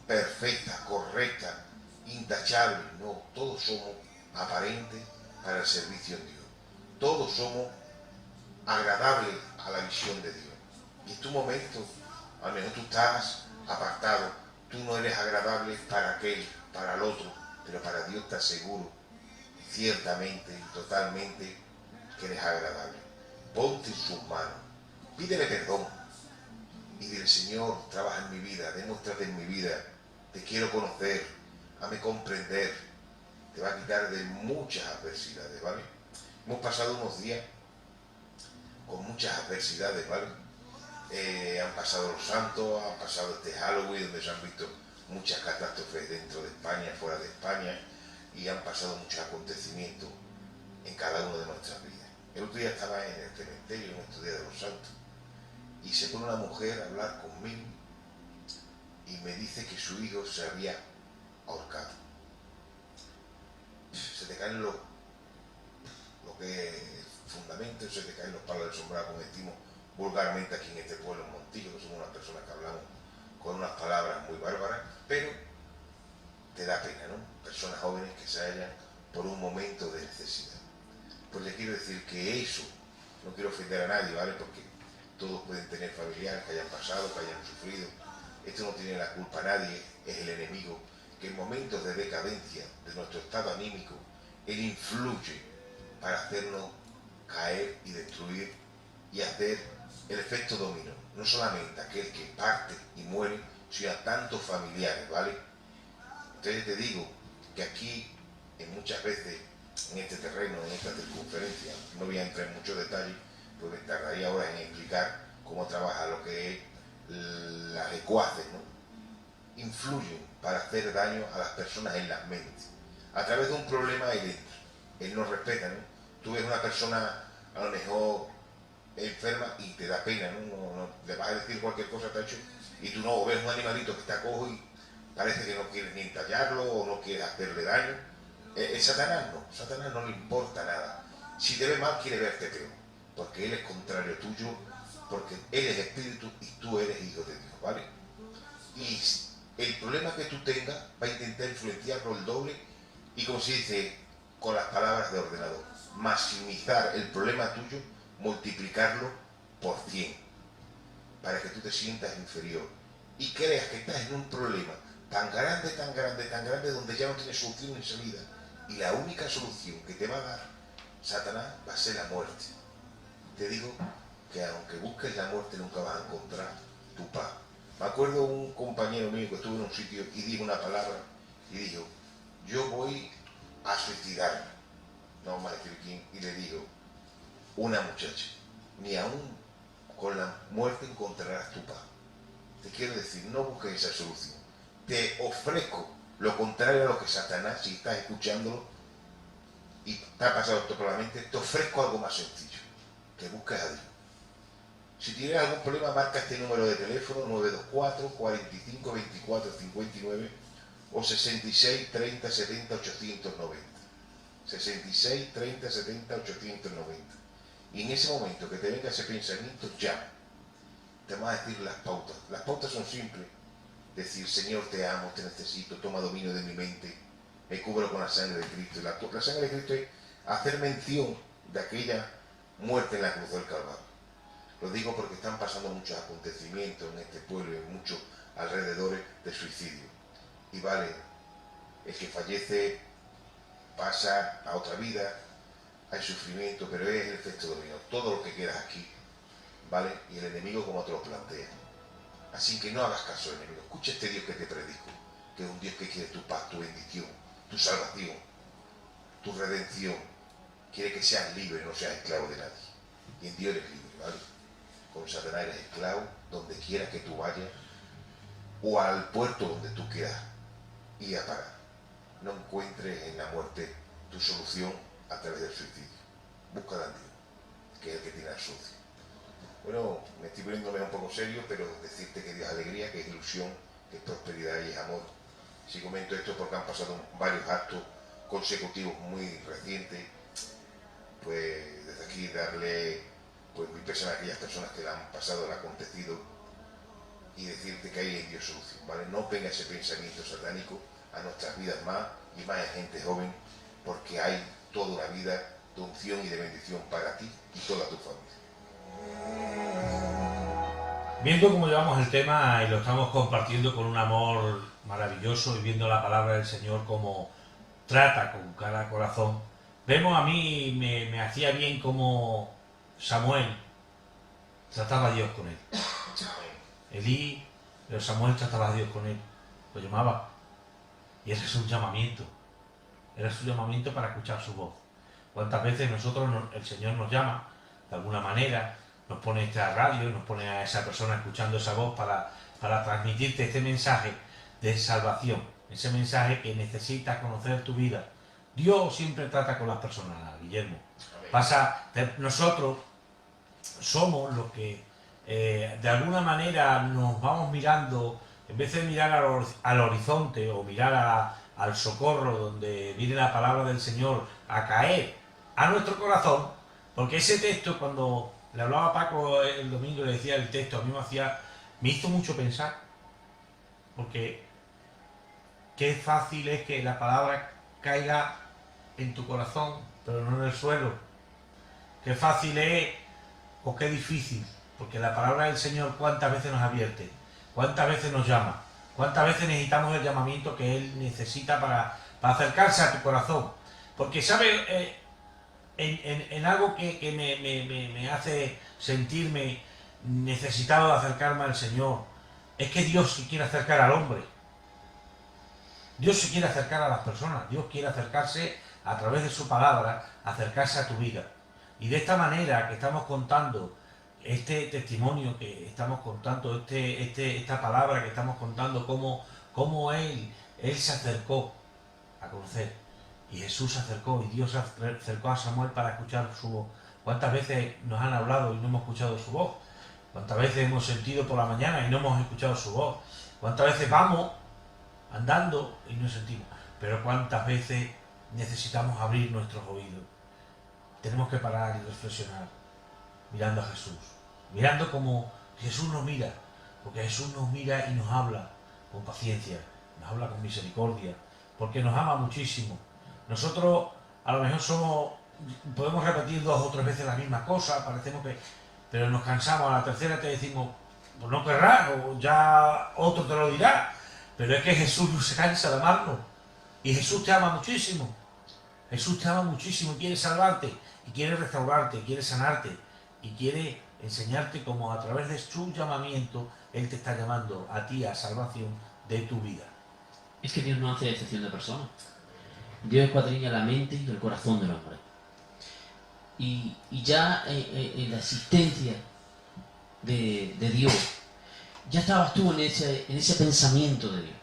perfecta, correcta, intachable, no, todos somos aparentes para el servicio en Dios, todos somos agradables a la visión de Dios. Y en tu momento, a lo mejor tú estás apartado, tú no eres agradable para aquel, para el otro, pero para Dios te aseguro, ciertamente y totalmente, que eres agradable. Ponte en sus manos, pídele perdón y dile: Señor, trabaja en mi vida, demuéstrate en mi vida, te quiero conocer, hazme comprender. Te va a quitar de muchas adversidades, ¿vale? Hemos pasado unos días con muchas adversidades, ¿vale? Han pasado los santos, han pasado este Halloween, donde se han visto muchas catástrofes dentro de España, fuera de España, y han pasado muchos acontecimientos en cada una de nuestras vidas. El otro día estaba en el cementerio, en estos días de los santos, y se pone una mujer a hablar conmigo y me dice que su hijo se había ahorcado. Se te caen lo que es fundamento, se te caen los palos del sombrero, como decimos vulgarmente aquí en este pueblo, en Montijo, que somos unas personas que hablamos con unas palabras muy bárbaras, pero te da pena, ¿no? Personas jóvenes que se hallan por un momento de necesidad. Pues les quiero decir que eso, no quiero ofender a nadie, ¿vale? Porque todos pueden tener familiares que hayan pasado, que hayan sufrido. Esto no tiene la culpa a nadie, es el enemigo, que en momentos de decadencia de nuestro estado anímico, él influye para hacernos caer y destruir y hacer el efecto dominó. No solamente aquel que parte y muere, sino a tantos familiares, ¿vale? Entonces te digo que aquí, en muchas veces, en este terreno, en esta circunferencia, no voy a entrar en muchos detalles, porque tardaría horas en explicar cómo trabaja lo que es las ecuaces, ¿no? Influyen para hacer daño a las personas en las mentes. A través de un problema ahí dentro. Él no respeta, ¿no? Tú ves una persona a lo mejor enferma y te da pena, ¿no? Le vas a decir cualquier cosa te ha hecho, y tú no, ves un animalito que está cojo y parece que no quieres ni entallarlo o no quieres hacerle daño. Satanás no le importa nada. Si te ve mal, quiere verte peor, porque él es contrario tuyo, porque él es espíritu y tú eres hijo de Dios, ¿vale? Y el problema que tú tengas va a intentar influenciarlo el doble, y como se dice con las palabras de ordenador, maximizar el problema tuyo, multiplicarlo por 100, para que tú te sientas inferior y creas que estás en un problema tan grande, tan grande, tan grande, donde ya no tienes solución ni salida, y la única solución que te va a dar Satanás va a ser la muerte. Te digo que aunque busques la muerte, nunca vas a encontrar tu paz. Me acuerdo un compañero mío que estuvo en un sitio y dijo una palabra y dijo: yo voy a suicidarme, no vamos a decir quién, y le dijo: una muchacha, ni aún con la muerte encontrarás tu paz. Te quiero decir, no busques esa solución. Te ofrezco lo contrario a lo que Satanás, si estás escuchándolo y te ha pasado esto por la mente, te ofrezco algo más sencillo, que busques a Dios. Si tienes algún problema, marca este número de teléfono: 924 45 24 59 o 66 30 70 890. 66 30 70 890. Y en ese momento que te venga ese pensamiento, llama. Te vas a decir las pautas. Las pautas son simples. Decir: Señor, te amo, te necesito, toma dominio de mi mente, me cubro con la sangre de Cristo. Y la sangre de Cristo es hacer mención de aquella muerte en la cruz del Calvario. Lo digo porque están pasando muchos acontecimientos en este pueblo y en muchos alrededores de suicidio. Y vale, el que fallece pasa a otra vida, hay sufrimiento, pero es el efecto dominó. Todo lo que quedas aquí, ¿vale? Y el enemigo como te lo plantea. Así que no hagas caso al enemigo. Escucha este Dios que te predico, que es un Dios que quiere tu paz, tu bendición, tu salvación, tu redención. Quiere que seas libre, no seas esclavo de nadie. Y en Dios eres libre, ¿vale? Con Satanás eres esclavo donde quieras que tú vayas, o al puerto donde tú quieras ir a parar. No encuentres en la muerte tu solución a través del suicidio. Búscala en Dios, que es el que tiene la solución. Bueno, me estoy poniéndome un poco serio, pero decirte que Dios es alegría, que es ilusión, que es prosperidad y es amor. Si comento esto porque han pasado varios actos consecutivos muy recientes, pues desde aquí darle pues mi pésame a aquellas personas que le han pasado el acontecido y decirte que hay en Dios solución, ¿vale? No venga ese pensamiento satánico a nuestras vidas más y más en gente joven, porque hay toda una vida de unción y de bendición para ti y toda tu familia. Viendo cómo llevamos el tema y lo estamos compartiendo con un amor maravilloso y viendo la palabra del Señor como trata con cada corazón, vemos, a mí me hacía bien como Samuel trataba a Dios con él. Elí, pero Samuel trataba a Dios con él, lo llamaba. Y ese es un llamamiento. Era su llamamiento para escuchar su voz. ¿Cuántas veces el Señor nos llama de alguna manera, nos pone esta radio, nos pone a esa persona escuchando esa voz para transmitirte este mensaje de salvación, ese mensaje que necesitas conocer tu vida? Dios siempre trata con las personas, Guillermo. Nosotros somos los que de alguna manera nos vamos mirando, en vez de mirar al horizonte o mirar al socorro donde viene la palabra del Señor a caer a nuestro corazón, porque ese texto, cuando le hablaba a Paco el domingo, le decía el texto, a mí me hizo mucho pensar, porque qué fácil es que la palabra caiga en tu corazón, pero no en el suelo. Qué fácil es, o qué difícil, porque la palabra del Señor cuántas veces nos advierte, cuántas veces nos llama, cuántas veces necesitamos el llamamiento que Él necesita para acercarse a tu corazón. Porque, ¿sabes? En algo que me hace sentirme necesitado de acercarme al Señor, es que Dios se quiere acercar al hombre. Dios se quiere acercar a las personas, Dios quiere acercarse a través de su palabra, acercarse a tu vida. Y de esta manera que estamos contando, este testimonio que estamos contando, esta palabra que estamos contando, cómo Él se acercó a conocer. Y Jesús se acercó, y Dios se acercó a Samuel para escuchar su voz. ¿Cuántas veces nos han hablado y no hemos escuchado su voz? ¿Cuántas veces hemos sentido por la mañana y no hemos escuchado su voz? ¿Cuántas veces vamos andando y no sentimos? Pero ¿cuántas veces necesitamos abrir nuestros oídos? Tenemos que parar y reflexionar, mirando a Jesús, mirando como Jesús nos mira, porque Jesús nos mira y nos habla con paciencia, nos habla con misericordia, porque nos ama muchísimo. Nosotros a lo mejor podemos repetir 2 o 3 veces la misma cosa, pero nos cansamos, a la tercera te decimos, pues no querrás, o ya otro te lo dirá, pero es que Jesús no se cansa de amarnos, y Jesús te ama muchísimo. Jesús te ama muchísimo, quiere salvarte, y quiere restaurarte, quiere sanarte, y quiere enseñarte cómo a través de su llamamiento Él te está llamando a ti a salvación de tu vida. Es que Dios no hace excepción de personas. Dios escuadrilla la mente y el corazón del hombre. Y ya en la existencia de Dios, ya estabas tú en ese pensamiento de Dios.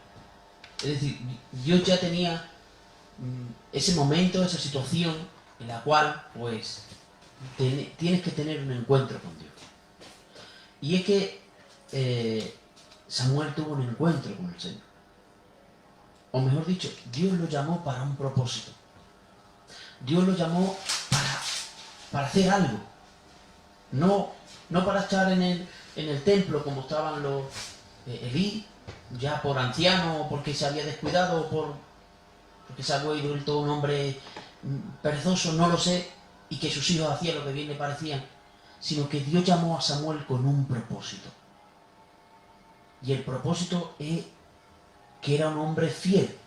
Es decir, Dios ya tenía ese momento, esa situación en la cual, pues, tienes que tener un encuentro con Dios. Y es que Samuel tuvo un encuentro con el Señor. O mejor dicho, Dios lo llamó para un propósito. Dios lo llamó para hacer algo. No para estar en el templo como estaban los Elí, ya por anciano, o porque se había descuidado, o porque se había vuelto un hombre perezoso, no lo sé, y que sus hijos hacían lo que bien le parecían, sino que Dios llamó a Samuel con un propósito. Y el propósito es que era un hombre fiel.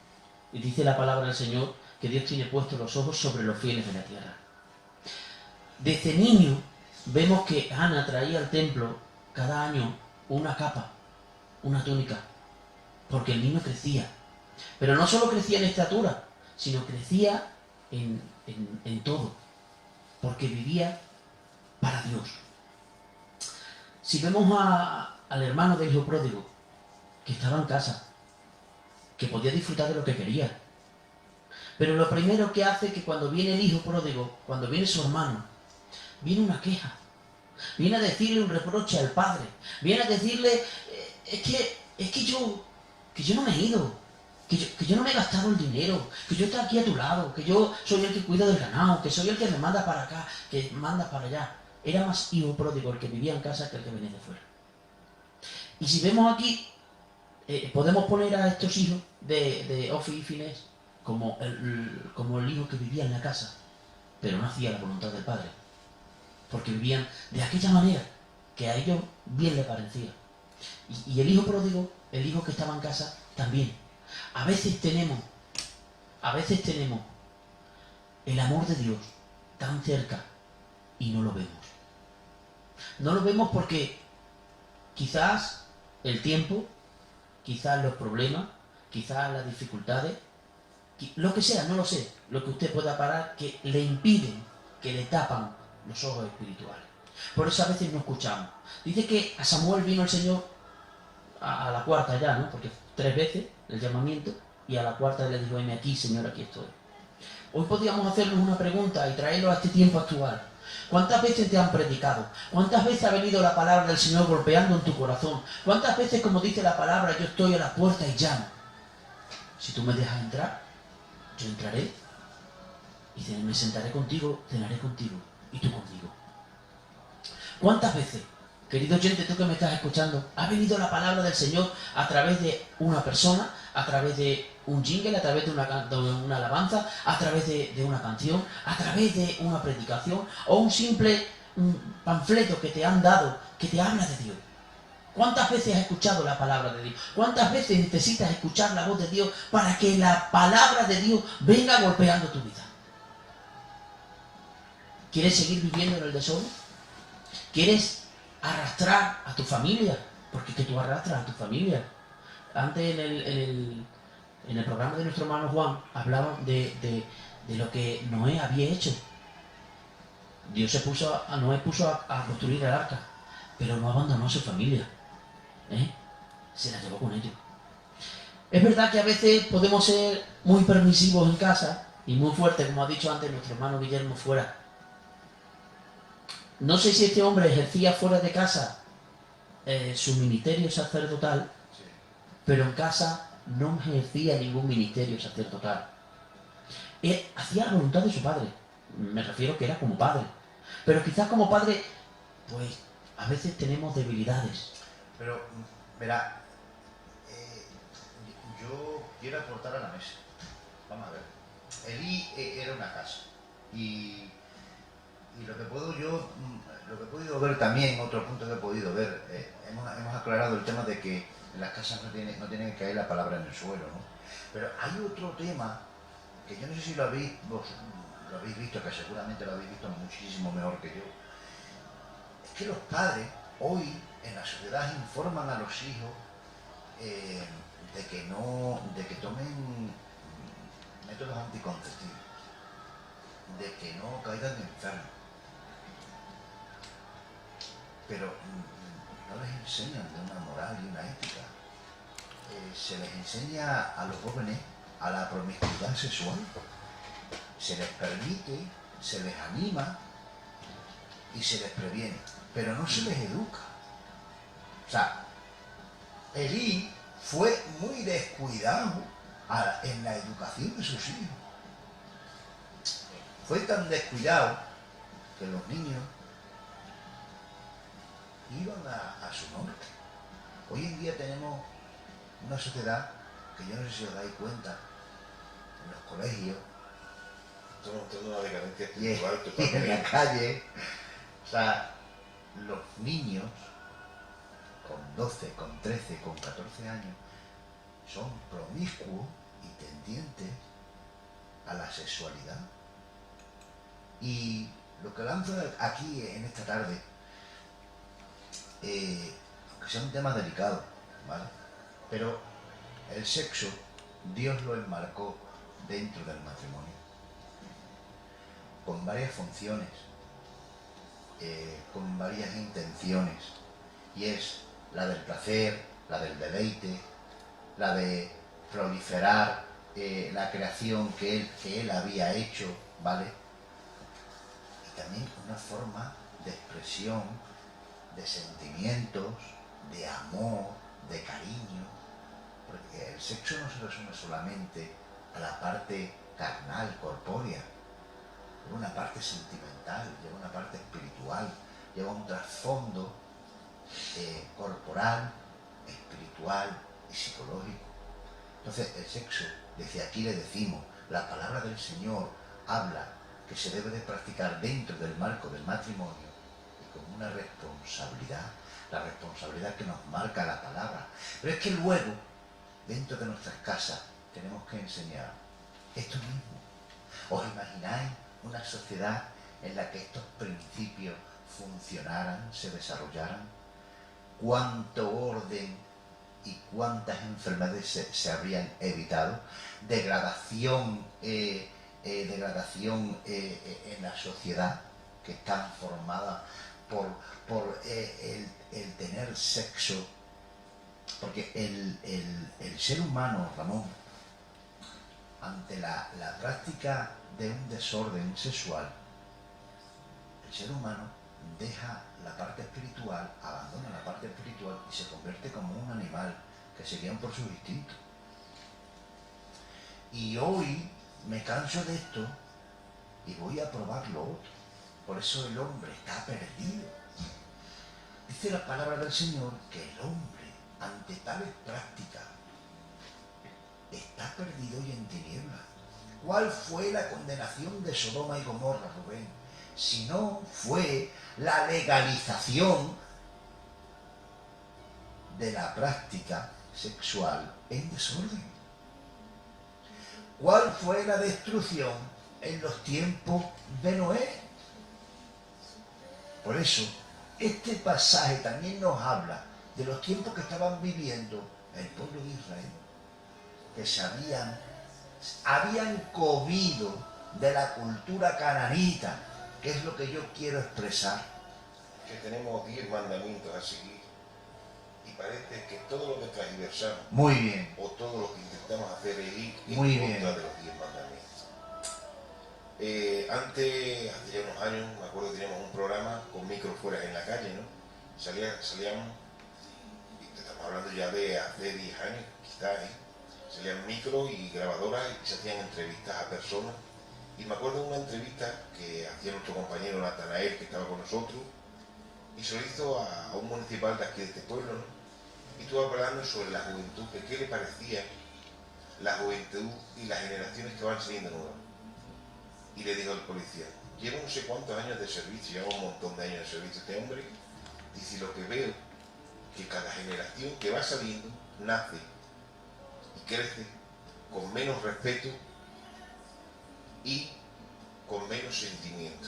Y dice la palabra del Señor que Dios tiene puestos los ojos sobre los fieles de la tierra. Desde niño vemos que Ana traía al templo cada año una capa, una túnica, porque el niño crecía. Pero no solo crecía en estatura, sino crecía en todo, porque vivía para Dios. Si vemos al hermano del hijo pródigo, que estaba en casa, que podía disfrutar de lo que quería, pero lo primero que hace es que cuando viene el hijo pródigo, cuando viene su hermano, viene una queja, viene a decirle un reproche al padre, viene a decirle, es que yo no me he ido, que yo no me he gastado el dinero, que yo estoy aquí a tu lado, que yo soy el que cuida del ganado, que soy el que me manda para acá, que manda para allá. era más hijo pródigo el que vivía en casa que el que venía de fuera. Y si vemos aquí, podemos poner a estos hijos de Ofi y Finés como el hijo que vivía en la casa, pero no hacía la voluntad del padre, porque vivían de aquella manera que a ellos bien les parecía. Y el hijo pródigo, el hijo que estaba en casa, también. A veces tenemos el amor de Dios tan cerca y no lo vemos. No lo vemos porque quizás el tiempo, quizás los problemas, quizás las dificultades, lo que sea, no lo sé, lo que usted pueda parar, que le impiden, que le tapan los ojos espirituales. Por eso a veces no escuchamos. Dice que a Samuel vino el Señor a la cuarta ya, ¿no? Porque 3 veces el llamamiento, y a la cuarta le dijo: heme aquí, Señor, aquí estoy. Hoy podríamos hacernos una pregunta y traerlo a este tiempo actual. ¿Cuántas veces te han predicado? ¿Cuántas veces ha venido la palabra del Señor golpeando en tu corazón? ¿Cuántas veces, como dice la palabra, yo estoy a la puerta y llamo? Si tú me dejas entrar, yo entraré y me sentaré contigo, cenaré contigo y tú conmigo. ¿Cuántas veces, querido oyente, tú que me estás escuchando, ha venido la palabra del Señor a través de una persona, a través de un jingle, a través de una alabanza, a través de una canción, a través de una predicación o un simple panfleto que te han dado que te habla de Dios? ¿Cuántas veces has escuchado la palabra de Dios? ¿Cuántas veces necesitas escuchar la voz de Dios para que la palabra de Dios venga golpeando tu vida? ¿Quieres seguir viviendo en el desorden? ¿Quieres arrastrar a tu familia? Porque es que tú arrastras a tu familia. Antes en el programa de nuestro hermano Juan hablaban de lo que Noé había hecho. Dios Noé puso a construir el arca, pero no abandonó a su familia. Se la llevó con ellos. Es verdad que a veces podemos ser muy permisivos en casa y muy fuertes, como ha dicho antes nuestro hermano Guillermo fuera. No sé si este hombre ejercía fuera de casa su ministerio sacerdotal, pero en casa no ejercía ningún ministerio sacerdotal. Él hacía la voluntad de su padre. Me refiero que era como padre. Pero quizás como padre, pues a veces tenemos debilidades. Pero, verá, yo quiero aportar a la mesa. Vamos a ver. Elí era una casa. Y lo que he podido ver también, otro punto que he podido ver, hemos aclarado el tema de que en las casas no tiene que caer la palabra en el suelo, ¿no? Pero hay otro tema que yo no sé si lo habéis visto, que seguramente lo habéis visto muchísimo mejor que yo. Es que los padres hoy en la sociedad informan a los hijos de que tomen métodos anticonceptivos, de que no caigan enfermos, pero no les enseñan de una moral y una ética. Se les enseña a los jóvenes a la promiscuidad sexual, se les permite, se les anima y se les previene, pero no se les educa. O sea, Elí fue muy descuidado en la educación de sus hijos. Fue tan descuidado que los niños iban a su norte. Hoy en día tenemos una sociedad que yo no sé si os dais cuenta, en los colegios, Toda una decadencia y espiritual en totalmente. la calle, o sea, los niños con 12, con 13, con 14 años son promiscuos y tendientes a la sexualidad. Y lo que lanzo aquí en esta tarde, aunque sea un tema delicado, ¿vale? Pero el sexo, Dios lo enmarcó dentro del matrimonio, con varias funciones, con varias intenciones, y es la del placer, la del deleite, la de proliferar la creación que él había hecho, ¿vale? Y también una forma de expresión de sentimientos, de amor, de cariño, porque el sexo no se resume solamente a la parte carnal, corpórea, lleva una parte sentimental, lleva una parte espiritual, lleva un trasfondo corporal, espiritual y psicológico. Entonces el sexo, desde aquí le decimos, la palabra del Señor habla que se debe de practicar dentro del marco del matrimonio y con una responsabilidad, la responsabilidad que nos marca la palabra. Pero es que luego, dentro de nuestras casas, tenemos que enseñar esto mismo. ¿Os imagináis una sociedad en la que estos principios funcionaran, se desarrollaran? ¿Cuánto orden y cuántas enfermedades se habrían evitado? Degradación en la sociedad, que están formadas por el tener sexo, porque el ser humano, Ramón, ante la práctica de un desorden sexual, el ser humano deja la parte espiritual, abandona la parte espiritual y se convierte como un animal que se guía por sus instintos. Y hoy me canso de esto y voy a probar lo otro. Por eso el hombre está perdido. Dice la palabra del Señor que el hombre, ante tales prácticas, está perdido y en tinieblas. ¿Cuál fue la condenación de Sodoma y Gomorra, Rubén? Si no fue la legalización de la práctica sexual en desorden. ¿Cuál fue la destrucción en los tiempos de Noé? Por eso, este pasaje también nos habla de los tiempos que estaban viviendo el pueblo de Israel, que se habían comido de la cultura cananita, que es lo que yo quiero expresar. Que tenemos 10 mandamientos a seguir y parece que todo lo que transversamos Muy bien. o todo lo que intentamos hacer es ir en Muy contra bien. de los 10 mandamientos. Hace ya unos años, me acuerdo que teníamos un programa con micros fuera en la calle, ¿no? Salíamos, y estamos hablando ya de hace 10 años, quizás, salían micros y grabadoras y se hacían entrevistas a personas. Y me acuerdo de una entrevista que hacía nuestro compañero Natanael, que estaba con nosotros, y se lo hizo a un municipal de aquí de este pueblo, ¿no? Y estuvo hablando sobre la juventud, que qué le parecía la juventud y las generaciones que van saliendo nuevas. Y le dijo al policía, llevo no sé cuántos años de servicio, lleva un montón de años de servicio este hombre, dice, lo que veo, que cada generación que va saliendo nace y crece con menos respeto y con menos sentimiento.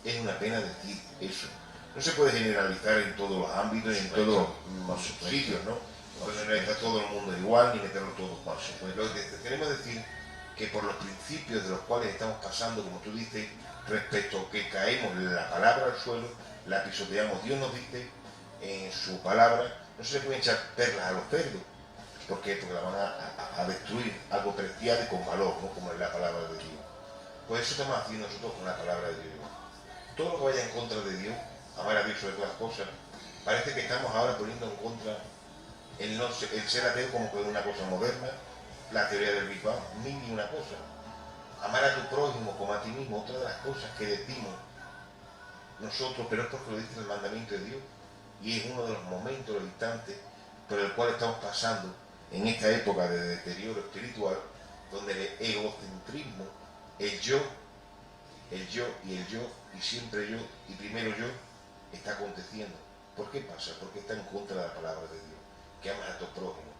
Es una pena decir eso. No se puede generalizar en todos los ámbitos, en todos los sitios, ¿no? No puede generalizar todo el mundo igual ni meterlo todo por supuesto. Lo que queremos decir que por los principios de los cuales estamos pasando, como tú dices, respecto a que caemos la palabra al suelo, la pisoteamos. Dios nos dice en su palabra, no se le pueden echar perlas a los cerdos. ¿Por qué? Porque la van a destruir, algo preciado y con valor, ¿no? Como es la palabra de Dios. Pues eso estamos haciendo nosotros con la palabra de Dios. Todo lo que vaya en contra de Dios, amar a Dios sobre todas las cosas, parece que estamos ahora poniendo en contra el ser ateo como que es una cosa moderna, la teoría del Big Bang, ni una cosa. Amar a tu prójimo como a ti mismo, otra de las cosas que decimos nosotros, pero es porque lo dice el mandamiento de Dios, y es uno de los momentos, los instantes, por el cual estamos pasando en esta época de deterioro espiritual, donde el egocentrismo, el yo y el yo, y siempre yo, y primero yo, está aconteciendo. ¿Por qué pasa? Porque está en contra de la palabra de Dios, que amas a tu prójimo.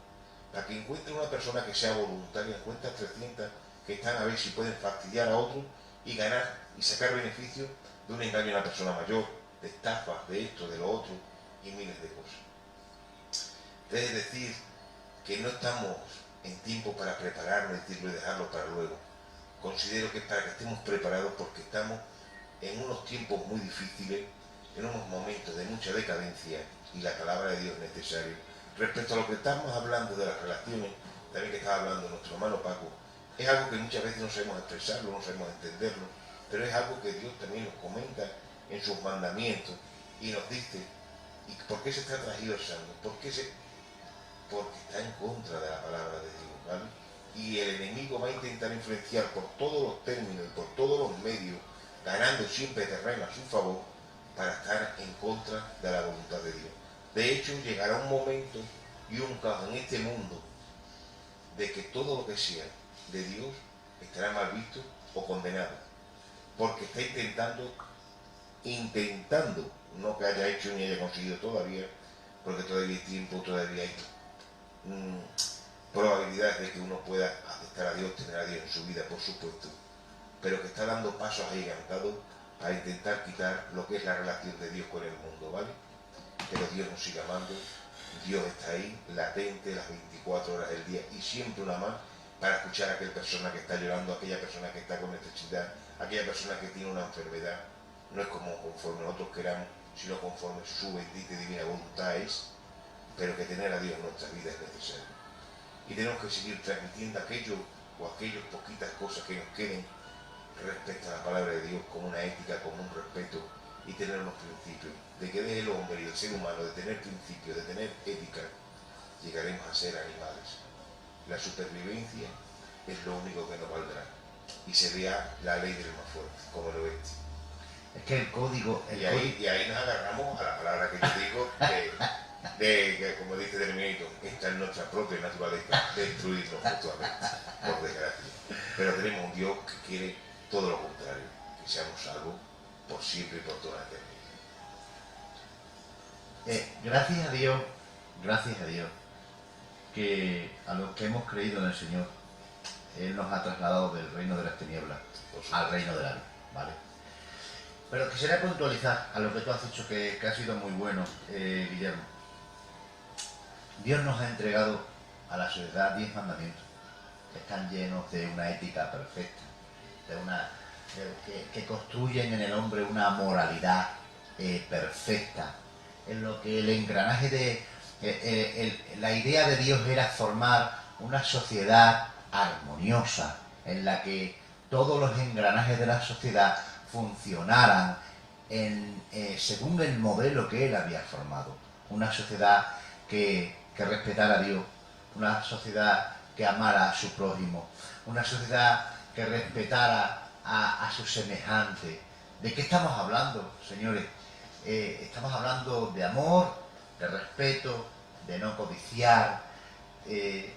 Para que encuentres una persona que sea voluntaria, encuentras 300 que están a ver si pueden fastidiar a otros y ganar y sacar beneficio de un engaño a una persona mayor, de estafas, de esto, de lo otro, y miles de cosas. Es decir, que no estamos en tiempo para prepararnos y dejarlo para luego. Considero que es para que estemos preparados porque estamos en unos tiempos muy difíciles, en unos momentos de mucha decadencia y la palabra de Dios es necesaria. Respecto a lo que estamos hablando de las relaciones, también que estaba hablando nuestro hermano Paco, es algo que muchas veces no sabemos expresarlo, no sabemos entenderlo, pero es algo que Dios también nos comenta en sus mandamientos y nos dice, ¿y por qué se está transversando? Porque está en contra de la palabra de Dios, ¿vale? Y el enemigo va a intentar influenciar por todos los términos y por todos los medios, ganando siempre terreno a su favor, para estar en contra de la voluntad de Dios. De hecho, llegará un momento y un caso en este mundo de que todo lo que sea de Dios estará mal visto o condenado, porque está intentando, no que haya hecho ni haya conseguido todavía, porque todavía hay tiempo, todavía hay probabilidades de que uno pueda aceptar a Dios, tener a Dios en su vida, por supuesto, pero que está dando pasos agigantados a intentar quitar lo que es la relación de Dios con el mundo, ¿vale? Pero Dios nos sigue amando, Dios está ahí, latente, las 24 horas del día y siempre una más, para escuchar a aquella persona que está llorando, a aquella persona que está con necesidad, a aquella persona que tiene una enfermedad. No es como conforme nosotros queramos, sino conforme su bendita y divina voluntad es, pero que tener a Dios en nuestra vida es necesario. Y tenemos que seguir transmitiendo aquello o aquellas poquitas cosas que nos queden respecto a la palabra de Dios, como una ética, como un respeto, y tener unos principios, de que desde el hombre y el ser humano, de tener principios, de tener ética, llegaremos a ser animales. La supervivencia es lo único que nos valdrá, y sería la ley del más fuerte, como lo es. Es que el código... Y ahí nos agarramos a la palabra que yo digo, que como dice Terminator, está en nuestra propia naturaleza, destruirnos mutuamente, por desgracia. Pero tenemos un Dios que quiere todo lo contrario, que seamos salvos por siempre y por toda la eternidad. Gracias a Dios, que a los que hemos creído en el Señor, Él nos ha trasladado del reino de las tinieblas al reino de la luz, ¿vale? Pero quisiera puntualizar a lo que tú has dicho, que ha sido muy bueno, Guillermo. Dios nos ha entregado a la sociedad 10 mandamientos, que están llenos de una ética perfecta, que construyen en el hombre una moralidad perfecta, en lo que el engranaje la idea de Dios era formar una sociedad armoniosa, en la que todos los engranajes de la sociedad funcionaran según el modelo que Él había formado. Una sociedad que respetara a Dios, una sociedad que amara a su prójimo, una sociedad que respetara a su semejante. ¿De qué estamos hablando, señores? Estamos hablando de amor, de respeto, de no codiciar, de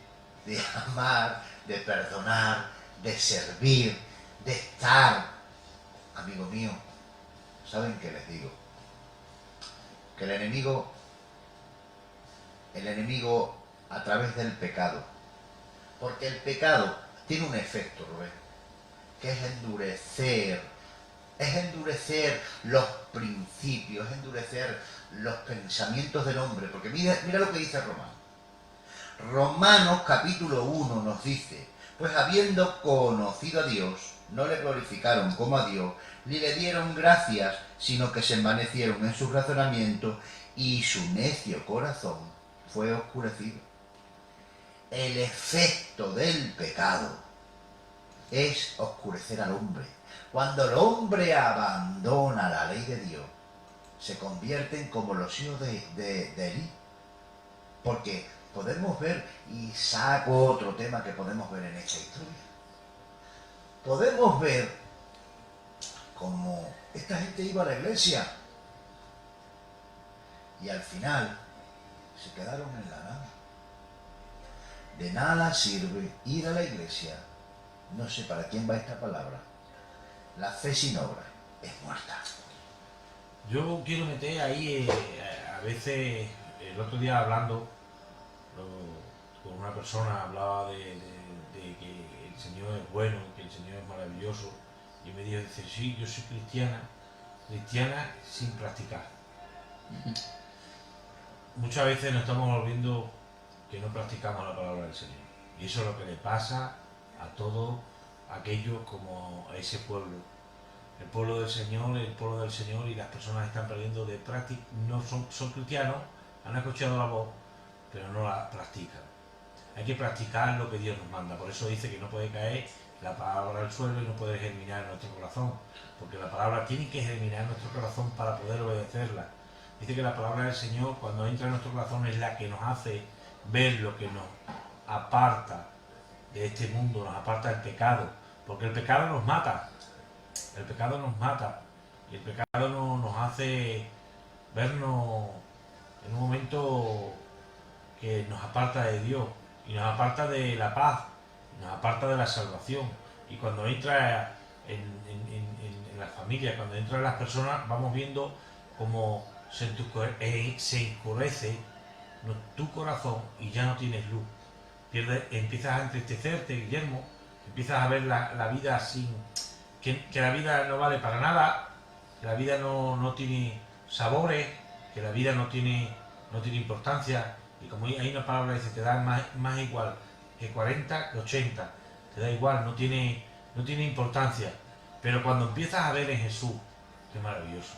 amar, de perdonar, de servir, de estar. Amigo mío, ¿saben qué les digo? Que el enemigo a través del pecado, porque el pecado tiene un efecto, Rubén, que es endurecer los principios, es endurecer los pensamientos del hombre, porque mira lo que dice Romanos capítulo 1 nos dice: pues habiendo conocido a Dios, no le glorificaron como a Dios, ni le dieron gracias, sino que se envanecieron en su razonamiento, y su necio corazón fue oscurecido. El efecto del pecado es oscurecer al hombre. Cuando el hombre abandona la ley de Dios, se convierten como los hijos de Elí. Porque podemos ver, y saco otro tema que podemos ver en esta historia, podemos ver cómo esta gente iba a la iglesia y al final se quedaron en la nada. De nada sirve ir a la iglesia. No sé para quién va esta palabra. La fe sin obra es muerta. Yo quiero meter ahí, a veces, el otro día hablando con una persona, hablaba de que el Señor es bueno, que el Señor es maravilloso, y me dijo, dice, sí, yo soy cristiana sin practicar. Muchas veces nos estamos volviendo que no practicamos la palabra del Señor, y eso es lo que le pasa a todos aquellos como a ese pueblo. El pueblo del Señor y las personas están perdiendo de práctica, no son cristianos, han escuchado la voz, pero no la practican. Hay que practicar lo que Dios nos manda, por eso dice que no puede caer la palabra al suelo y no puede germinar en nuestro corazón, porque la palabra tiene que germinar en nuestro corazón para poder obedecerla. Dice que la palabra del Señor, cuando entra en nuestro corazón, es la que nos hace ver lo que nos aparta de este mundo, nos aparta del pecado, porque el pecado nos mata. El pecado nos mata. Y el pecado nos hace vernos en un momento que nos aparta de Dios y nos aparta de la paz, nos aparta de la salvación. Y cuando entra en la familia, cuando entran las personas, vamos viendo cómo se oscurece tu corazón y ya no tienes luz. Empiezas a entristecerte, Guillermo, empiezas a ver la vida sin... Que la vida no vale para nada, que la vida no tiene sabores, que la vida no tiene importancia. Y como hay una palabra que dice, te da más igual que 40 que 80, te da igual, no tiene importancia. Pero cuando empiezas a ver en Jesús, qué maravilloso,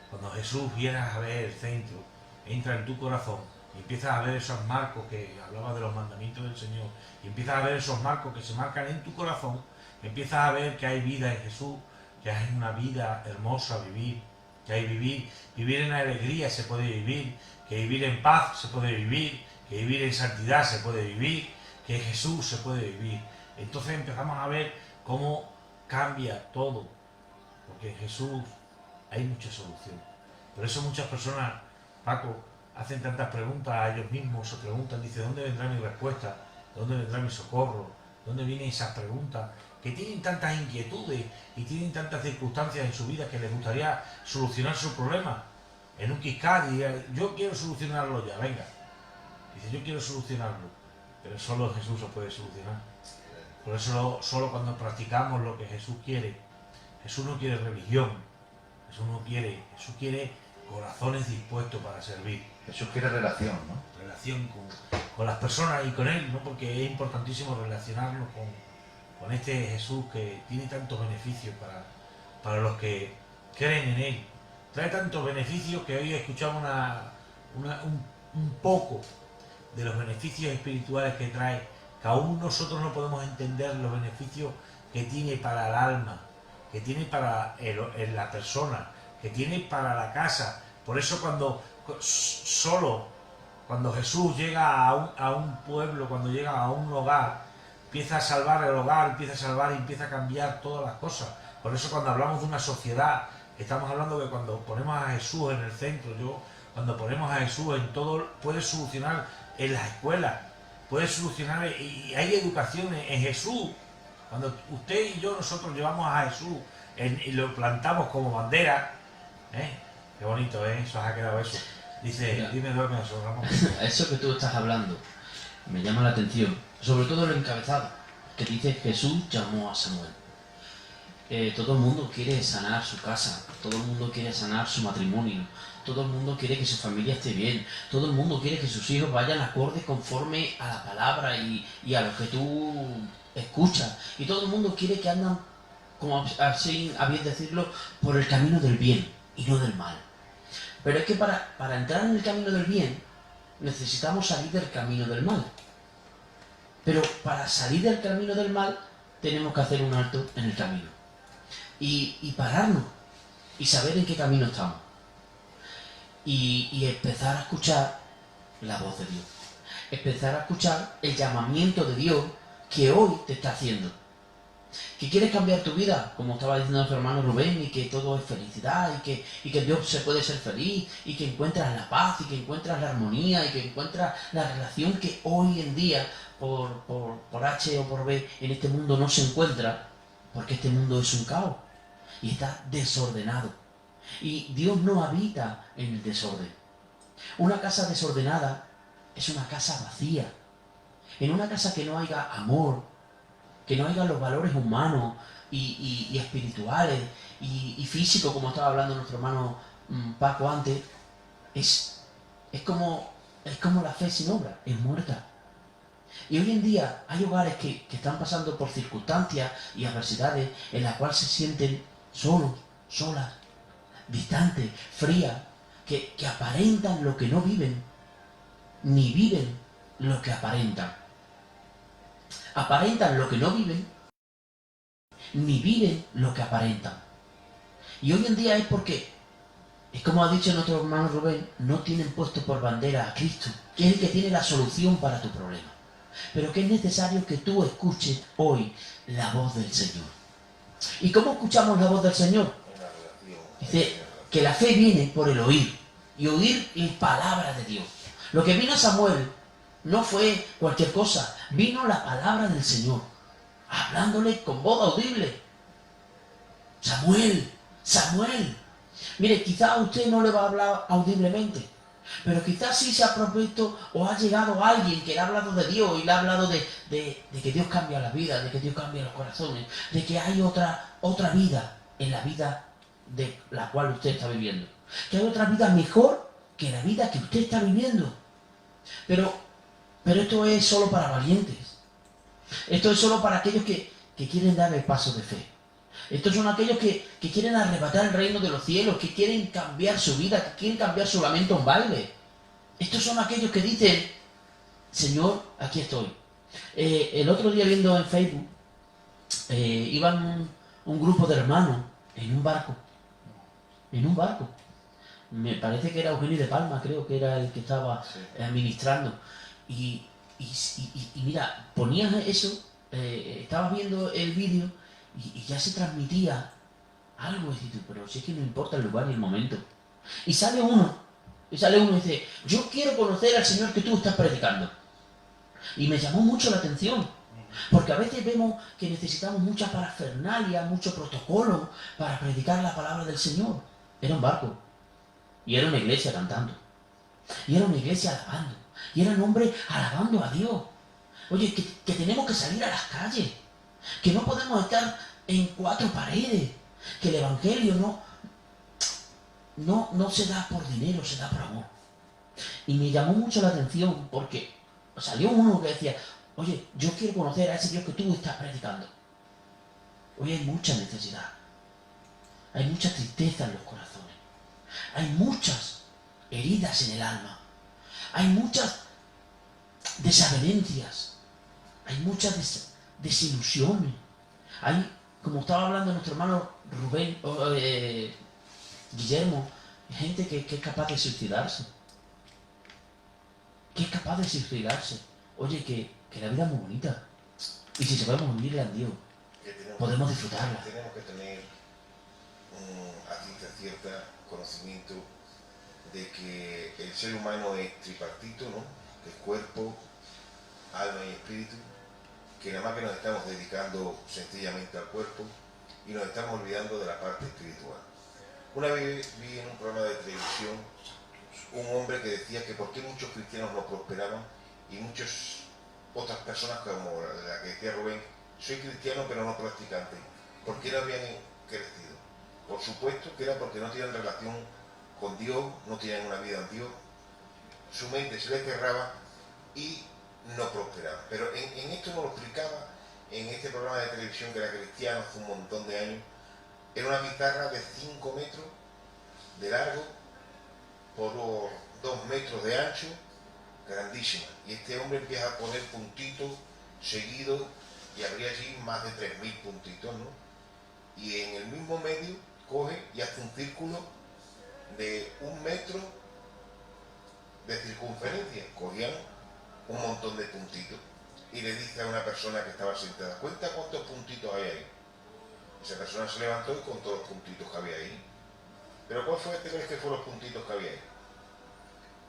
cuando Jesús vienes a ver el centro, entra en tu corazón y empiezas a ver esos marcos que hablaba de los mandamientos del Señor, y empiezas a ver esos marcos que se marcan en tu corazón, empiezas a ver que hay vida en Jesús, que hay una vida hermosa vivir, que hay vivir en alegría se puede vivir, que vivir en paz se puede vivir, que vivir en santidad se puede vivir, que Jesús se puede vivir. Entonces empezamos a ver cómo cambia todo, porque en Jesús hay mucha solución. Por eso muchas personas, Paco, hacen tantas preguntas a ellos mismos, se preguntan, dice, ¿dónde vendrá mi respuesta? ¿Dónde vendrá mi socorro? ¿Dónde vienen esas preguntas? Que tienen tantas inquietudes y tienen tantas circunstancias en su vida que les gustaría solucionar su problema. En un Kit-Kat, y yo quiero solucionarlo ya, venga. Dice, yo quiero solucionarlo, pero solo Jesús lo puede solucionar. Por eso solo cuando practicamos lo que Jesús quiere. Jesús no quiere religión, Jesús quiere corazones dispuestos para servir. Jesús quiere relación, ¿no? Relación con las personas y con Él, ¿no? Porque es importantísimo relacionarnos con este Jesús que tiene tantos beneficios para los que creen en Él. Trae tantos beneficios que hoy escuchamos un poco de los beneficios espirituales que trae, que aún nosotros no podemos entender los beneficios que tiene para el alma, que tiene para la persona, que tiene para la casa. Por eso cuando Jesús llega a un pueblo, cuando llega a un hogar, empieza a salvar el hogar, empieza a cambiar todas las cosas. Por eso cuando hablamos de una sociedad, estamos hablando de cuando ponemos a Jesús en el centro, cuando ponemos a Jesús en todo, puede solucionar en las escuelas, puede solucionar, y hay educación en Jesús. Cuando usted y yo, nosotros llevamos a Jesús y lo plantamos como bandera, qué bonito, eso ha quedado eso. Dice, mira, dime, duerme eso, Ramón. Eso que tú estás hablando me llama la atención, sobre todo el encabezado, que dice Jesús llamó a Samuel. Todo el mundo quiere sanar su casa, todo el mundo quiere sanar su matrimonio, todo el mundo quiere que su familia esté bien, todo el mundo quiere que sus hijos vayan acorde conforme a la palabra y a lo que tú escuchas, y todo el mundo quiere que andan, como así a bien decirlo, por el camino del bien y no del mal. Pero es que para entrar en el camino del bien necesitamos salir del camino del mal. Pero para salir del camino del mal tenemos que hacer un alto en el camino y pararnos y saber en qué camino estamos y empezar a escuchar la voz de Dios, empezar a escuchar el llamamiento de Dios que hoy te está haciendo. Que quieres cambiar tu vida, como estaba diciendo nuestro hermano Rubén, y que todo es felicidad, y que Dios se puede ser feliz, y que encuentras la paz, y que encuentras la armonía, y que encuentras la relación que hoy en día, por H o por B, en este mundo no se encuentra, porque este mundo es un caos, y está desordenado. Y Dios no habita en el desorden. Una casa desordenada es una casa vacía. En una casa que no haya amor, que no haya los valores humanos y espirituales y físicos, como estaba hablando nuestro hermano Paco antes, es como la fe sin obra, es muerta. Y hoy en día hay hogares que están pasando por circunstancias y adversidades en las cuales se sienten solos, solas, distantes, frías, que aparentan lo que no viven, ni viven lo que aparentan. Aparentan lo que no viven, ni viven lo que aparentan. Y hoy en día es porque, es como ha dicho nuestro hermano Rubén, no tienen puesto por bandera a Cristo, que es el que tiene la solución para tu problema. Pero que es necesario que tú escuches hoy la voz del Señor. ¿Y cómo escuchamos la voz del Señor? Dice que la fe viene por el oír, y oír la palabra de Dios. Lo que vino a Samuel no fue cualquier cosa, vino la palabra del Señor, hablándole con voz audible. Samuel, Samuel. Mire, quizá a usted no le va a hablar audiblemente, pero quizás sí se ha propuesto o ha llegado alguien que le ha hablado de Dios y le ha hablado de que Dios cambia la vida, de que Dios cambia los corazones, de que hay otra vida en la vida de la cual usted está viviendo. Que hay otra vida mejor que la vida que usted está viviendo. Pero esto es solo para valientes. Esto es solo para aquellos que quieren dar el paso de fe. Estos son aquellos que quieren arrebatar el reino de los cielos, que quieren cambiar su vida, que quieren cambiar su lamento en baile. Estos son aquellos que dicen, Señor, aquí estoy. El otro día viendo en Facebook, iban un grupo de hermanos en un barco. Me parece que era Eugenio de Palma, creo que era el que estaba administrando. Y mira, ponían eso, estabas viendo el vídeo y ya se transmitía algo. Y dices, pero si es que no importa el lugar ni el momento. Y sale uno y dice, yo quiero conocer al Señor que tú estás predicando. Y me llamó mucho la atención, porque a veces vemos que necesitamos mucha parafernalia, mucho protocolo para predicar la palabra del Señor. Era un barco, y era una iglesia cantando, y era una iglesia alabando, y eran hombres alabando a Dios. Oye, que tenemos que salir a las calles, que no podemos estar en cuatro paredes, que el evangelio no se da por dinero, se da por amor. Y me llamó mucho la atención porque salió uno que decía, oye, yo quiero conocer a ese Dios que tú estás predicando. Hoy hay mucha necesidad, hay mucha tristeza en los corazones, hay muchas heridas en el alma, hay muchas desavenencias, hay muchas desilusiones. Hay, como estaba hablando nuestro hermano Rubén, Guillermo, gente que es capaz de suicidarse. Oye, que la vida es muy bonita. Y si sabemos vivirla en Dios, podemos disfrutarla. Tenemos que tener a ciencia cierta conocimiento de que el ser humano es tripartito, ¿no? Que es cuerpo, alma y espíritu, que nada más que nos estamos dedicando sencillamente al cuerpo y nos estamos olvidando de la parte espiritual. Una vez vi en un programa de televisión un hombre que decía que por qué muchos cristianos no prosperaban y muchas otras personas, como la que decía Rubén, soy cristiano pero no practicante, ¿por qué no habían crecido? Por supuesto que era porque no tenían relación con Dios, no tenían una vida en Dios, su mente se les cerraba y no prosperaban. Pero en esto nos lo explicaba en este programa de televisión que era cristiano hace un montón de años. Era una pizarra de 5 metros de largo por 2 metros de ancho, grandísima. Y este hombre empieza a poner puntitos seguidos y habría allí más de 3.000 puntitos, ¿no? Y en el mismo medio coge y hace un círculo de 1 metro de circunferencia. Cogían un montón de puntitos y le dice a una persona que estaba sentada, cuenta cuántos puntitos hay ahí. Esa persona se levantó y contó los puntitos que había ahí. ¿Pero cuál fue este que fueron los puntitos que había ahí?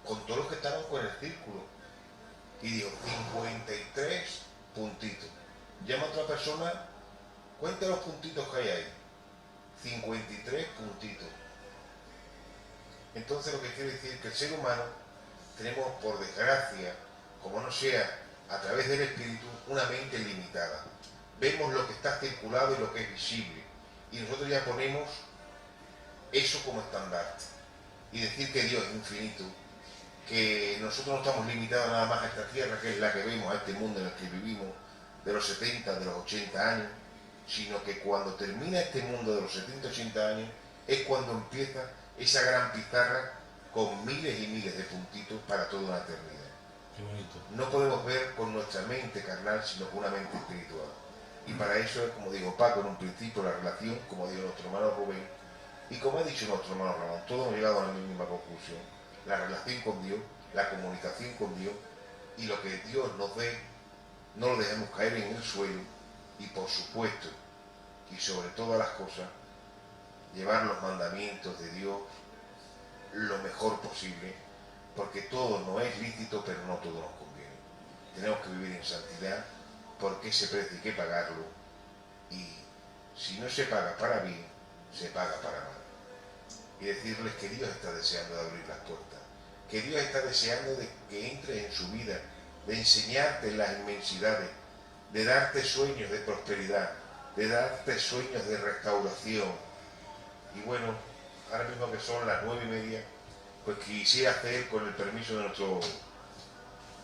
Contó los que estaban con el círculo y dijo 53 puntitos. Llama a otra persona, cuenta los puntitos que hay ahí. 53 puntitos. Entonces lo que quiere decir es que el ser humano tenemos, por desgracia, como no sea a través del espíritu, una mente limitada. Vemos lo que está circulado y lo que es visible. Y nosotros ya ponemos eso como estandarte. Y decir que Dios es infinito, que nosotros no estamos limitados nada más a esta tierra, que es la que vemos, a este mundo en el que vivimos, de los 70, de los 80 años, sino que cuando termina este mundo de los 70, 80 años, es cuando empieza esa gran pizarra con miles y miles de puntitos para toda una eternidad. Qué bonito. No podemos ver con nuestra mente carnal, sino con una mente espiritual. Y para eso es, como dijo Paco en un principio, la relación, como dijo nuestro hermano Rubén, y como ha dicho nuestro hermano Ramón, todos hemos llegado a la misma conclusión. La relación con Dios, la comunicación con Dios, y lo que Dios nos dé, no lo dejemos caer en el suelo, y por supuesto, y sobre todas las cosas, llevar los mandamientos de Dios lo mejor posible, porque todo no es lícito, pero no todo nos conviene. Tenemos que vivir en santidad, porque ese precio hay que pagarlo, y si no se paga para bien, se paga para mal. Y decirles que Dios está deseando de abrir las puertas, que Dios está deseando de que entres en su vida, de enseñarte las inmensidades, de darte sueños de prosperidad, de darte sueños de restauración. Y bueno, ahora mismo que son las 9:30, pues quisiera hacer, con el permiso de nuestro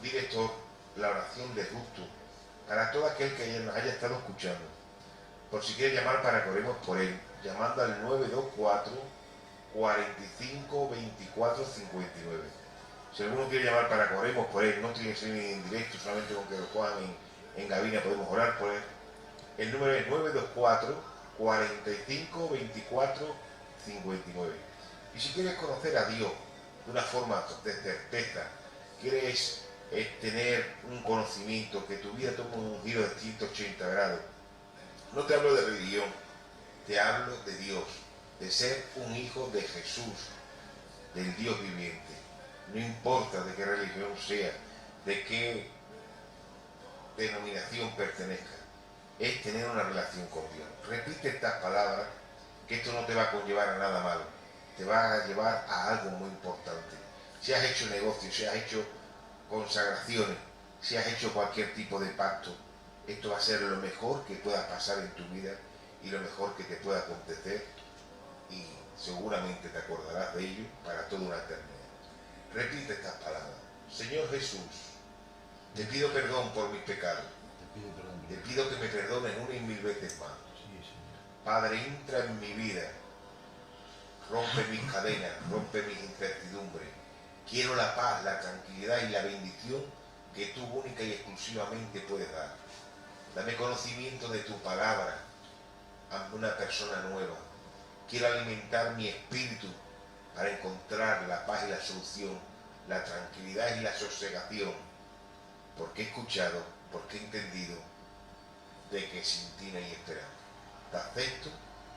director, la oración de justo para todo aquel que nos haya estado escuchando. Por si quiere llamar para que oremos por él, llamando al 924 45 24 59. Si alguno quiere llamar para que oremos por él, no tiene que ser en directo, solamente con que lo cojan en cabina podemos orar por él. El número es 924 45 24 59. Y si quieres conocer a Dios de una forma de certeza, quieres tener un conocimiento, que tu vida tome un giro de 180 grados, no te hablo de religión, te hablo de Dios, de ser un hijo de Jesús, del Dios viviente. No importa de qué religión sea, de qué denominación pertenezca, es tener una relación con Dios. Repite estas palabras, que esto no te va a conllevar a nada malo, te va a llevar a algo muy importante. Si has hecho negocios, si has hecho consagraciones, si has hecho cualquier tipo de pacto, esto va a ser lo mejor que pueda pasar en tu vida y lo mejor que te pueda acontecer, y seguramente te acordarás de ello para toda una eternidad. Repite estas palabras. Señor Jesús, te pido perdón por mis pecados. Te pido que me perdones una y mil veces más. Padre, entra en mi vida, rompe mis cadenas, rompe mis incertidumbres. Quiero la paz, la tranquilidad y la bendición que tú única y exclusivamente puedes dar. Dame conocimiento de tu palabra ante una persona nueva. Quiero alimentar mi espíritu para encontrar la paz y la solución, la tranquilidad y la sosegación, porque he escuchado, porque he entendido de que sin ti no hay esperanza. Te acepto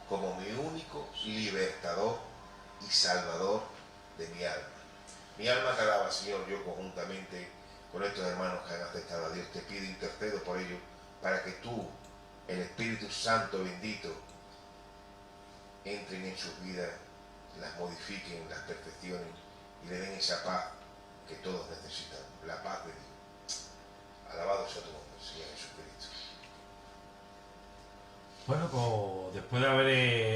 como mi único libertador y salvador de mi alma. Mi alma te alaba, Señor. Yo conjuntamente con estos hermanos que han aceptado a Dios, te pido, intercedo por ellos, para que tú, el Espíritu Santo bendito, entren en sus vidas, las modifiquen, las perfeccionen y le den esa paz que todos necesitamos, la paz de Dios. Alabado sea tu nombre, Señor Jesucristo. Bueno, pues después de haber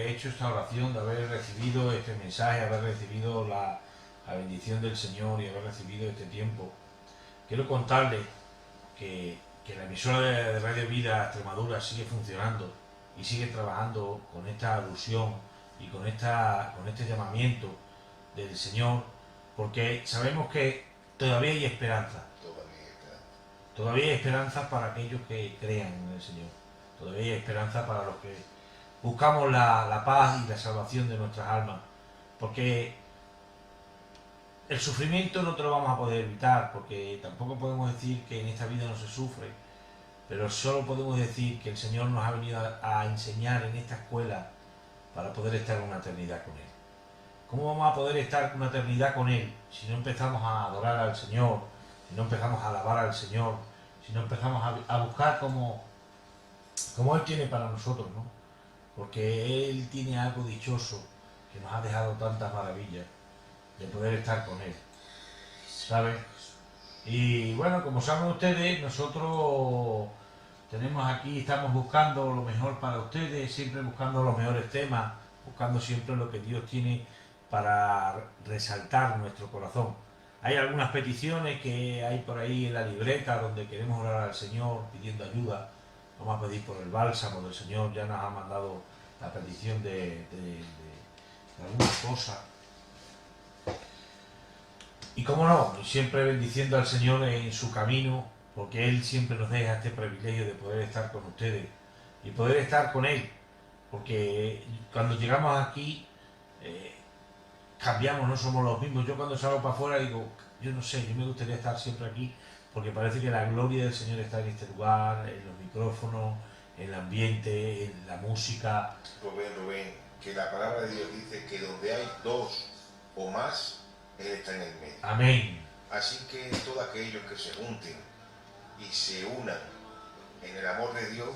hecho esta oración, de haber recibido este mensaje, haber recibido la bendición del Señor y haber recibido este tiempo, quiero contarles que la emisora de Radio Vida Extremadura sigue funcionando y sigue trabajando con esta alusión y con este llamamiento del Señor, porque sabemos que todavía hay esperanza. Todavía hay esperanza para aquellos que crean en el Señor. Todavía hay esperanza para los que buscamos la paz y la salvación de nuestras almas. Porque el sufrimiento no te lo vamos a poder evitar, porque tampoco podemos decir que en esta vida no se sufre, pero solo podemos decir que el Señor nos ha venido a enseñar en esta escuela para poder estar una eternidad con Él. ¿Cómo vamos a poder estar una eternidad con Él si no empezamos a adorar al Señor, si no empezamos a alabar al Señor, si no empezamos a buscar como Él tiene para nosotros, ¿no? Porque Él tiene algo dichoso que nos ha dejado tantas maravillas de poder estar con Él, ¿sabes? Y bueno, como saben ustedes, nosotros estamos buscando lo mejor para ustedes, siempre buscando los mejores temas, buscando siempre lo que Dios tiene para resaltar nuestro corazón. Hay algunas peticiones que hay por ahí en la libreta donde queremos orar al Señor pidiendo ayuda. Vamos a pedir por el bálsamo del Señor, ya nos ha mandado la petición de algunas cosas. Y cómo no, siempre bendiciendo al Señor en su camino, porque Él siempre nos deja este privilegio de poder estar con ustedes y poder estar con Él, porque cuando llegamos aquí cambiamos, no somos los mismos. Yo cuando salgo para afuera digo, yo no sé, yo me gustaría estar siempre aquí, porque parece que la gloria del Señor está en este lugar, en los micrófonos, en el ambiente, en la música. Rubén, que la palabra de Dios dice que donde hay dos o más, Él está en el medio. Amén. Así que todos aquellos que se junten y se unan en el amor de Dios,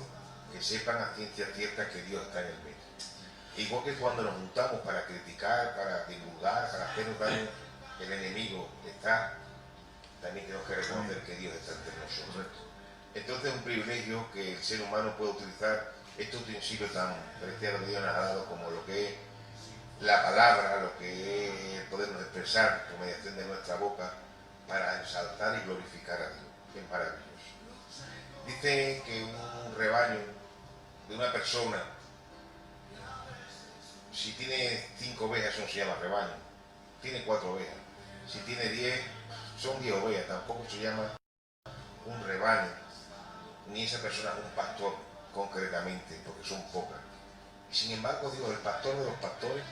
que sepan a ciencia cierta que Dios está en el medio. Igual que cuando nos juntamos para criticar, para divulgar, para hacernos daño, el enemigo está, también tenemos que reconocer que Dios está entre nosotros. Entonces es un privilegio que el ser humano pueda utilizar este utensilio tan preciado que Dios nos ha dado como lo que es la palabra, lo que es podernos expresar por mediación de nuestra boca para exaltar y glorificar a Dios. Es maravilloso. Dice que un rebaño de una persona, si tiene 5 ovejas, eso no se llama rebaño. Tiene 4 ovejas. Si tiene 10, son 10 ovejas. Tampoco se llama un rebaño, ni esa persona un pastor concretamente, porque son pocas. Sin embargo, digo, el pastor de los pastores,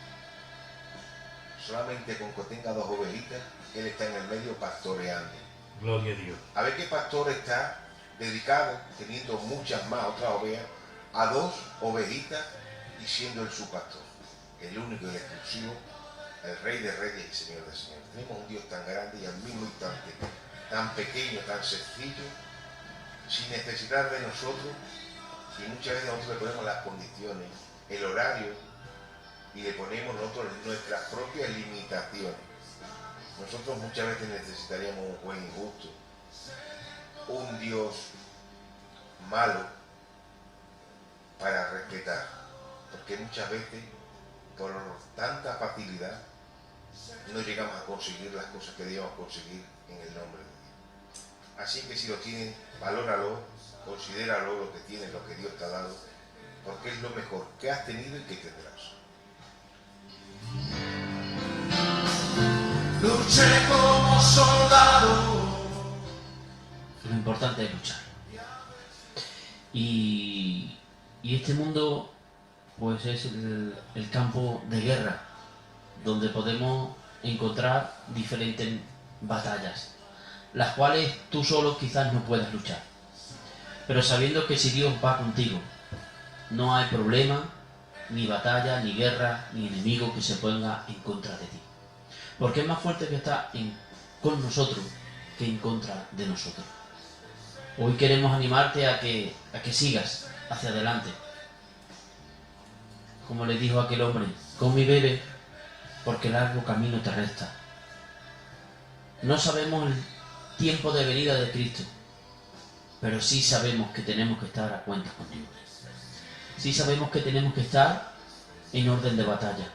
solamente con que tenga 2 ovejitas, él está en el medio pastoreando. Gloria a Dios. A ver qué pastor está dedicado, teniendo muchas más otras ovejas, a 2 ovejitas y siendo él su pastor. El único y el exclusivo, el Rey de Reyes y Señor de Señores. Tenemos un Dios tan grande y al mismo instante tan pequeño, tan sencillo, sin necesidad de nosotros, y muchas veces nosotros le ponemos las condiciones, el horario, y le ponemos nosotros nuestras propias limitaciones. Nosotros muchas veces necesitaríamos un juez injusto, un Dios malo para respetar, porque muchas veces por tanta facilidad no llegamos a conseguir las cosas que debíamos conseguir en el nombre de Dios. Así que si lo tienen, valóralo, considéralo lo que tienes, lo que Dios te ha dado, porque es lo mejor que has tenido y que tendrás. Luché como soldado. Lo importante es luchar. Y este mundo pues es el campo de guerra, donde podemos encontrar diferentes batallas, las cuales tú solo quizás no puedas luchar. Pero sabiendo que si Dios va contigo, no hay problema, ni batalla, ni guerra, ni enemigo que se ponga en contra de ti. Porque es más fuerte que está con nosotros que en contra de nosotros. Hoy queremos animarte a que sigas hacia adelante. Como le dijo aquel hombre, come y bebe, porque largo camino te resta. No sabemos el tiempo de venida de Cristo, pero sí sabemos que tenemos que estar a cuentas con Dios. Sí sabemos que tenemos que estar en orden de batalla.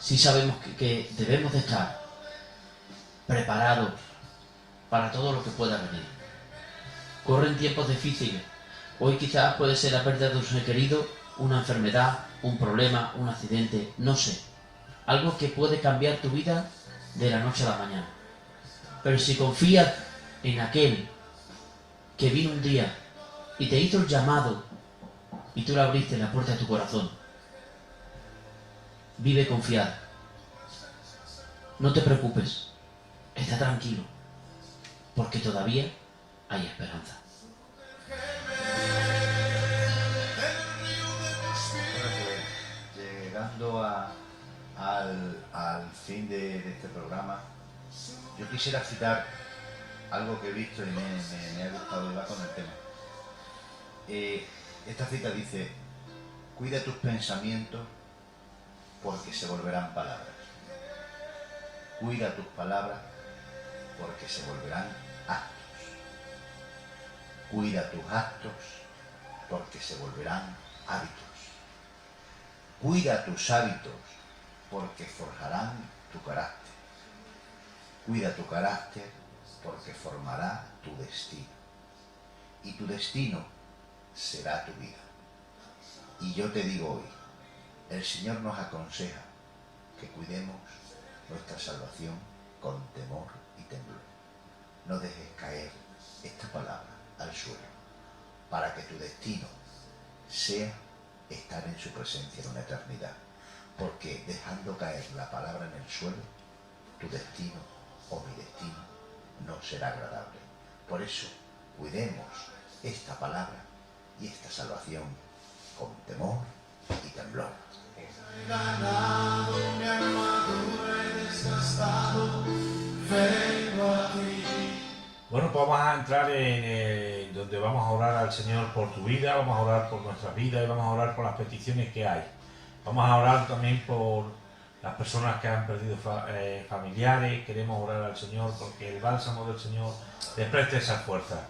Sí sabemos que debemos de estar preparados para todo lo que pueda venir. Corren tiempos difíciles. Hoy quizás puede ser la pérdida de un ser querido, una enfermedad, un problema, un accidente, no sé. Algo que puede cambiar tu vida de la noche a la mañana. Pero si confías en aquel que vino un día y te hizo el llamado y tú le abriste la puerta de tu corazón, vive confiado. No te preocupes, está tranquilo, porque todavía hay esperanza. Bueno, pues llegando al fin de este programa, yo quisiera citar algo que he visto y me ha gustado y va con el tema. Esta cita dice: cuida tus pensamientos porque se volverán palabras. Cuida tus palabras porque se volverán actos. Cuida tus actos porque se volverán hábitos. Cuida tus hábitos porque forjarán tu carácter. Cuida tu carácter porque formará tu destino. Y tu destino será tu vida. Y yo te digo hoy, el Señor nos aconseja que cuidemos nuestra salvación con temor y temblor. No dejes caer esta palabra al suelo, para que tu destino sea estar en su presencia en una eternidad. Porque dejando caer la palabra en el suelo, tu destino o mi destino no será agradable. Por eso, cuidemos esta palabra y esta salvación con temor y temblor. ganado, mi armadura he desgastado, vengo a ti. Bueno, pues vamos a entrar en donde vamos a orar al Señor por tu vida, vamos a orar por nuestra vida y vamos a orar por las peticiones que hay. Vamos a orar también por las personas que han perdido familiares, queremos orar al Señor porque el bálsamo del Señor les preste esa fuerza.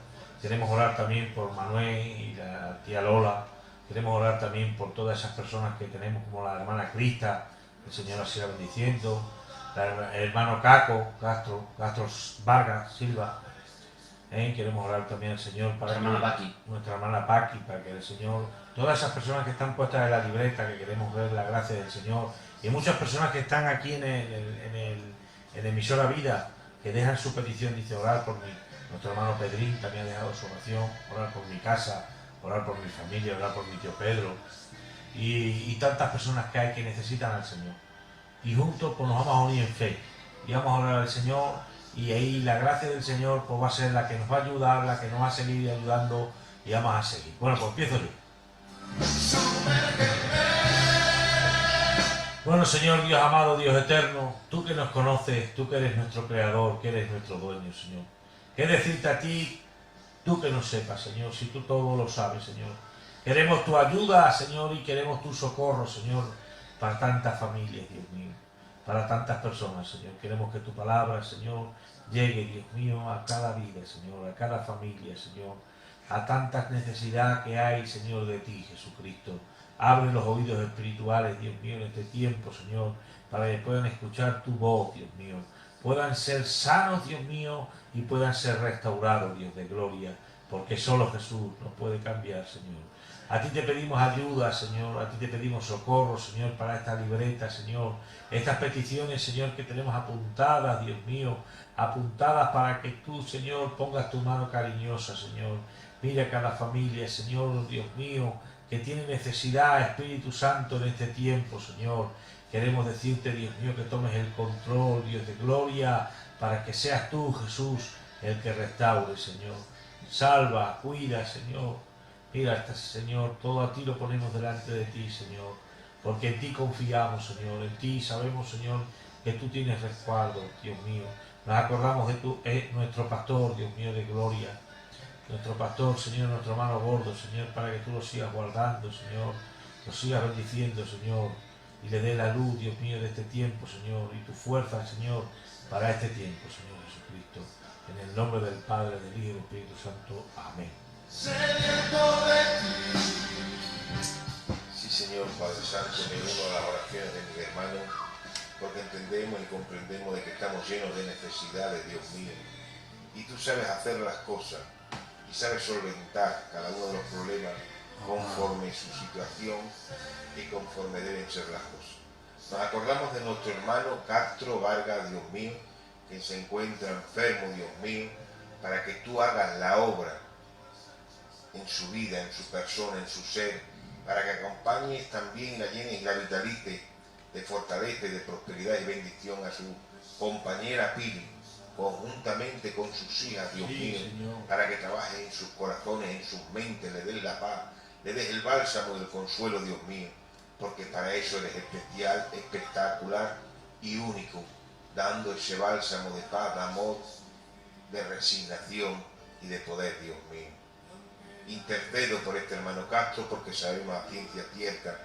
Queremos orar también por Manuel y la tía Lola, queremos orar también por todas esas personas que tenemos como la hermana Crista, que el Señor la siga bendiciendo, el hermano Caco, Castro Vargas, Silva. Queremos orar también al Señor para nuestra hermana Paqui, para que el Señor, todas esas personas que están puestas en la libreta, que queremos ver la gracia del Señor, y muchas personas que están aquí en emisora Vida, que dejan su petición, dice orar por mí. Nuestro hermano Pedrín también ha dejado su oración, orar por mi casa, orar por mi familia, orar por mi tío Pedro, y tantas personas que hay que necesitan al Señor. Y juntos pues nos vamos a unir en fe, y vamos a orar al Señor. Y ahí la gracia del Señor pues va a ser la que nos va a ayudar, la que nos va a seguir ayudando y vamos a seguir. Bueno, pues empiezo yo. Bueno, Señor Dios amado, Dios eterno, tú que nos conoces, tú que eres nuestro creador, que eres nuestro dueño, Señor. ¿Qué decirte a ti, tú que nos sepas, Señor, si tú todo lo sabes, Señor? Queremos tu ayuda, Señor, y queremos tu socorro, Señor, para tantas familias, Dios mío. Para tantas personas, Señor. Queremos que tu palabra, Señor, llegue, Dios mío, a cada vida, Señor, a cada familia, Señor, a tantas necesidades que hay, Señor, de ti, Jesucristo. Abre los oídos espirituales, Dios mío, en este tiempo, Señor, para que puedan escuchar tu voz, Dios mío. Puedan ser sanos, Dios mío, y puedan ser restaurados, Dios de gloria, porque solo Jesús nos puede cambiar, Señor. A ti te pedimos ayuda, Señor, a ti te pedimos socorro, Señor, para esta libreta, Señor. Estas peticiones, Señor, que tenemos apuntadas, Dios mío, apuntadas para que tú, Señor, pongas tu mano cariñosa, Señor. Mira a cada familia, Señor, Dios mío, que tiene necesidad, Espíritu Santo, en este tiempo, Señor. Queremos decirte, Dios mío, que tomes el control, Dios de gloria, para que seas tú, Jesús, el que restaure, Señor. Salva, cuida, Señor. Mira, Señor, todo a ti lo ponemos delante de ti, Señor, porque en ti confiamos, Señor, en ti sabemos, Señor, que tú tienes respaldo, Dios mío. Nos acordamos de tu, nuestro pastor, Dios mío, de gloria, nuestro pastor, Señor, nuestro hermano gordo, Señor, para que tú lo sigas guardando, Señor, lo sigas bendiciendo, Señor, y le dé la luz, Dios mío, de este tiempo, Señor, y tu fuerza, Señor, para este tiempo, Señor Jesucristo. En el nombre del Padre, del Hijo y del Espíritu Santo. Amén. Sediento de ti. Sí, Señor, Padre Santo, me uno a las oraciones de mis hermanos, porque entendemos y comprendemos de que estamos llenos de necesidades, Dios mío, y tú sabes hacer las cosas y sabes solventar cada uno de los problemas conforme su situación y conforme deben ser las cosas. Nos acordamos de nuestro hermano Castro Vargas, Dios mío, que se encuentra enfermo, Dios mío, para que tú hagas la obra en su vida, en su persona, en su ser, para que acompañes también, la llenes y la vitalices de fortaleza y de prosperidad y bendición a su compañera Pili, conjuntamente con sus hijas, Dios mío, Señor, para que trabajes en sus corazones, en sus mentes, le des la paz, le des el bálsamo del consuelo, Dios mío, porque para eso eres especial, espectacular y único, dando ese bálsamo de paz, de amor, de resignación y de poder, Dios mío. Intercedo por este hermano Castro, porque sabemos a ciencia cierta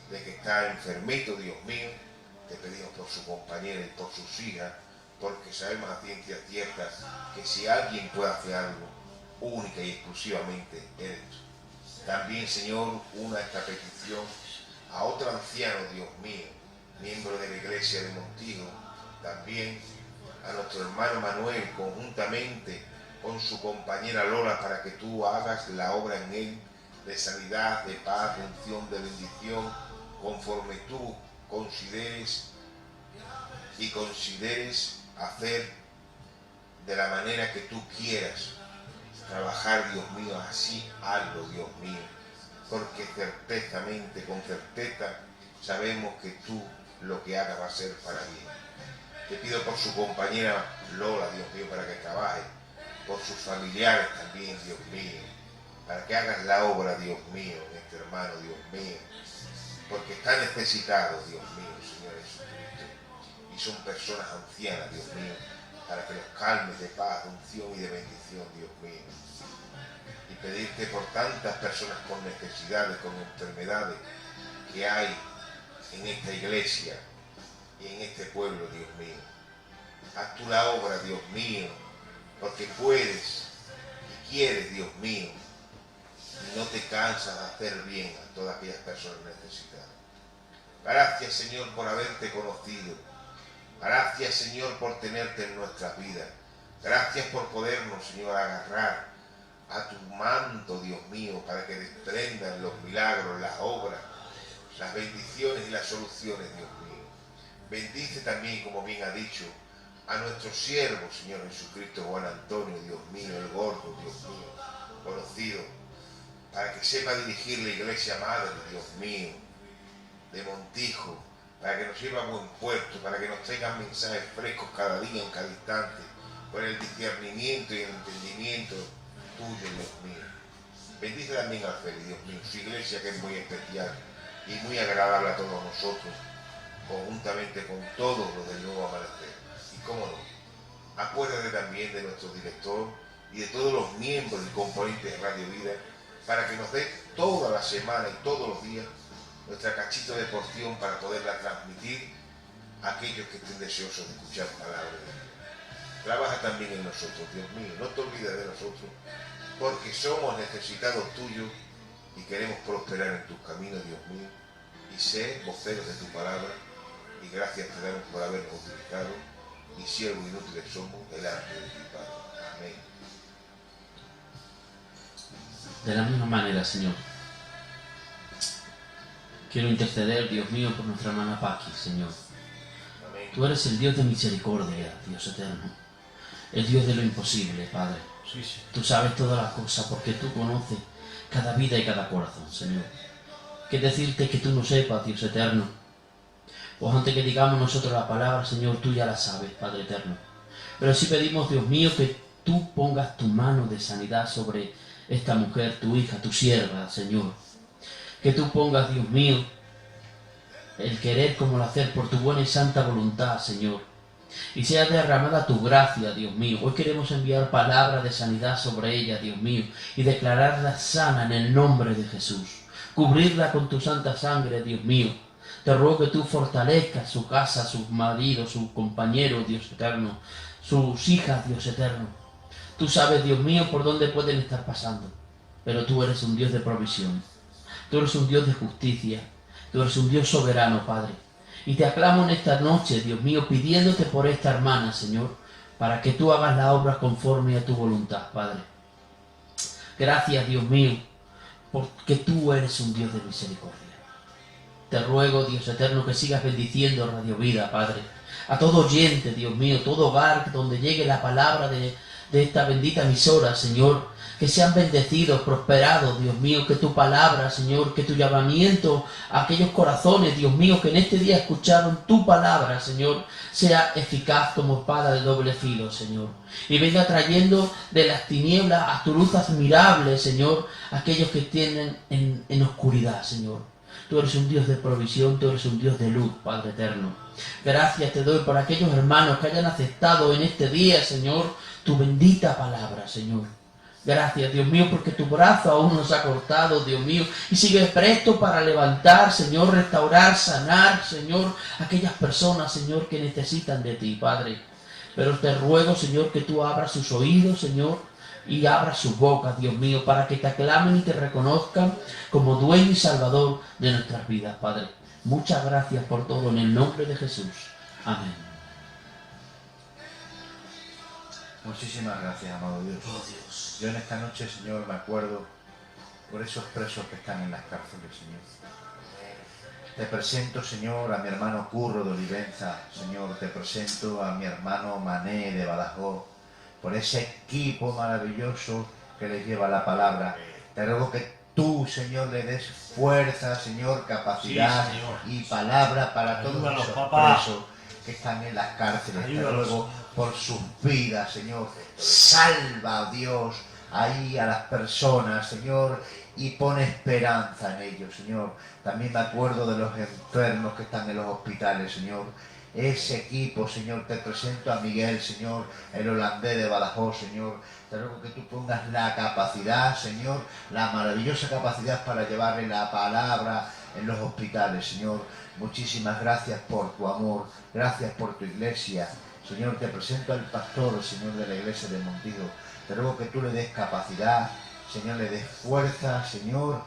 de que está enfermito, Dios mío. Te pedimos por su compañera y por sus hijas, porque sabemos a ciencia cierta que si alguien puede hacer algo, única y exclusivamente eres tú. También, Señor, una esta petición a otro anciano, Dios mío, miembro de la iglesia de Montijo, también a nuestro hermano Manuel, conjuntamente con su compañera Lola, para que tú hagas la obra en él de sanidad, de paz, de unción, de bendición, conforme tú consideres hacer de la manera que tú quieras trabajar, Dios mío. Así hazlo, Dios mío, porque con certeza sabemos que tú lo que hagas va a ser para bien. Te pido por su compañera Lola, Dios mío, para que trabaje, por sus familiares también, Dios mío, para que hagas la obra, Dios mío, en este hermano, Dios mío. porque están necesitados, Dios mío, Señor Jesucristo, y son personas ancianas, Dios mío, para que los calmes de paz, de unción y de bendición, Dios mío. Y pedirte por tantas personas con necesidades, con enfermedades que hay en esta iglesia y en este pueblo, Dios mío. Haz tú la obra, Dios mío, porque puedes y quieres, Dios mío, y no te cansas de hacer bien a todas aquellas personas necesitadas. Gracias, Señor, por haberte conocido. Gracias, Señor, por tenerte en nuestras vidas. Gracias por podernos, Señor, agarrar a tu manto, Dios mío, para que desprendan los milagros, las obras, las bendiciones y las soluciones, Dios mío. Bendice también, como bien ha dicho, a nuestro siervo, Señor Jesucristo, Juan Antonio, Dios mío, el gordo, Dios mío, conocido, para que sepa dirigir la iglesia madre, Dios mío, de Montijo, para que nos lleve a buen puerto, para que nos traigan mensajes frescos cada día, en cada instante, con el discernimiento y el entendimiento tuyo, Dios mío. Bendice también a Feli, Dios mío, su iglesia que es muy especial y muy agradable a todos nosotros, conjuntamente con todos los del Nuevo Amanecer. Y cómo no, acuérdate también de nuestro director y de todos los miembros y componentes de Radio Vida, para que nos dé toda la semana y todos los días nuestra cachito de porción para poderla transmitir a aquellos que estén deseosos de escuchar palabras de Dios. Trabaja también en nosotros, Dios mío, no te olvides de nosotros, porque somos necesitados tuyos y queremos prosperar en tus caminos, Dios mío, y ser voceros de tu palabra, y gracias te damos por habernos utilizado, y siervos inútiles somos delante de ti, Padre. Amén. De la misma manera, Señor, quiero interceder, Dios mío, por nuestra hermana Paqui, Señor. Amén. Tú eres el Dios de misericordia, Dios eterno, el Dios de lo imposible, Padre. Sí, sí. Tú sabes todas las cosas porque tú conoces cada vida y cada corazón, Señor. ¿Qué decirte que tú no sepas, Dios eterno? Pues antes que digamos nosotros la palabra, Señor, tú ya la sabes, Padre eterno. Pero sí pedimos, Dios mío, que tú pongas tu mano de sanidad sobre esta mujer, tu hija, tu sierva, Señor. Que tú pongas, Dios mío, el querer como el hacer por tu buena y santa voluntad, Señor. Y sea derramada tu gracia, Dios mío. Hoy queremos enviar palabras de sanidad sobre ella, Dios mío, y declararla sana en el nombre de Jesús. Cubrirla con tu santa sangre, Dios mío. Te ruego que tú fortalezcas su casa, sus maridos, sus compañeros, Dios eterno, sus hijas, Dios eterno. Tú sabes, Dios mío, por dónde pueden estar pasando, pero tú eres un Dios de provisión. Tú eres un Dios de justicia. Tú eres un Dios soberano, Padre. Y te aclamo en esta noche, Dios mío, pidiéndote por esta hermana, Señor, para que tú hagas la obra conforme a tu voluntad, Padre. Gracias, Dios mío, porque tú eres un Dios de misericordia. Te ruego, Dios eterno, que sigas bendiciendo Radio Vida, Padre. A todo oyente, Dios mío, todo hogar donde llegue la palabra de esta bendita emisora, Señor. Que sean bendecidos, prosperados, Dios mío, que tu palabra, Señor, que tu llamamiento a aquellos corazones, Dios mío, que en este día escucharon tu palabra, Señor, sea eficaz como espada de doble filo, Señor. Y venga trayendo de las tinieblas a tu luz admirable, Señor, aquellos que tienen en oscuridad, Señor. Tú eres un Dios de provisión, tú eres un Dios de luz, Padre eterno. Gracias te doy por aquellos hermanos que hayan aceptado en este día, Señor, tu bendita palabra, Señor. Gracias, Dios mío, porque tu brazo aún nos ha cortado, Dios mío, y sigue presto para levantar, Señor, restaurar, sanar, Señor, aquellas personas, Señor, que necesitan de ti, Padre. Pero te ruego, Señor, que tú abras sus oídos, Señor, y abras sus bocas, Dios mío, para que te aclamen y te reconozcan como dueño y salvador de nuestras vidas, Padre. Muchas gracias por todo en el nombre de Jesús. Amén. Muchísimas gracias, amado Dios. Oh, Dios. Yo en esta noche, Señor, me acuerdo por esos presos que están en las cárceles, Señor. Te presento, Señor, a mi hermano Curro de Olivenza, Señor. Te presento a mi hermano Mané de Badajoz, por ese equipo maravilloso que les lleva la palabra. Te ruego que tú, Señor, le des fuerza, Señor, capacidad Sí, Señor. y palabra para todos Ayúdalos, esos papá. presos que están en las cárceles. Ayúdalos, Te ruego Señor. por sus vidas, Señor. Salva, Dios, ahí a las personas, Señor, y pone esperanza en ellos, Señor. También me acuerdo de los enfermos que están en los hospitales, Señor. Ese equipo, Señor, te presento a Miguel, Señor, el holandés de Badajoz, Señor. Te ruego que tú pongas la capacidad, Señor, la maravillosa capacidad para llevarle la palabra en los hospitales, Señor. Muchísimas gracias por tu amor, gracias por tu iglesia. Señor, te presento al pastor, Señor, de la iglesia de Montijo. Te ruego que tú le des capacidad, Señor, le des fuerza, Señor,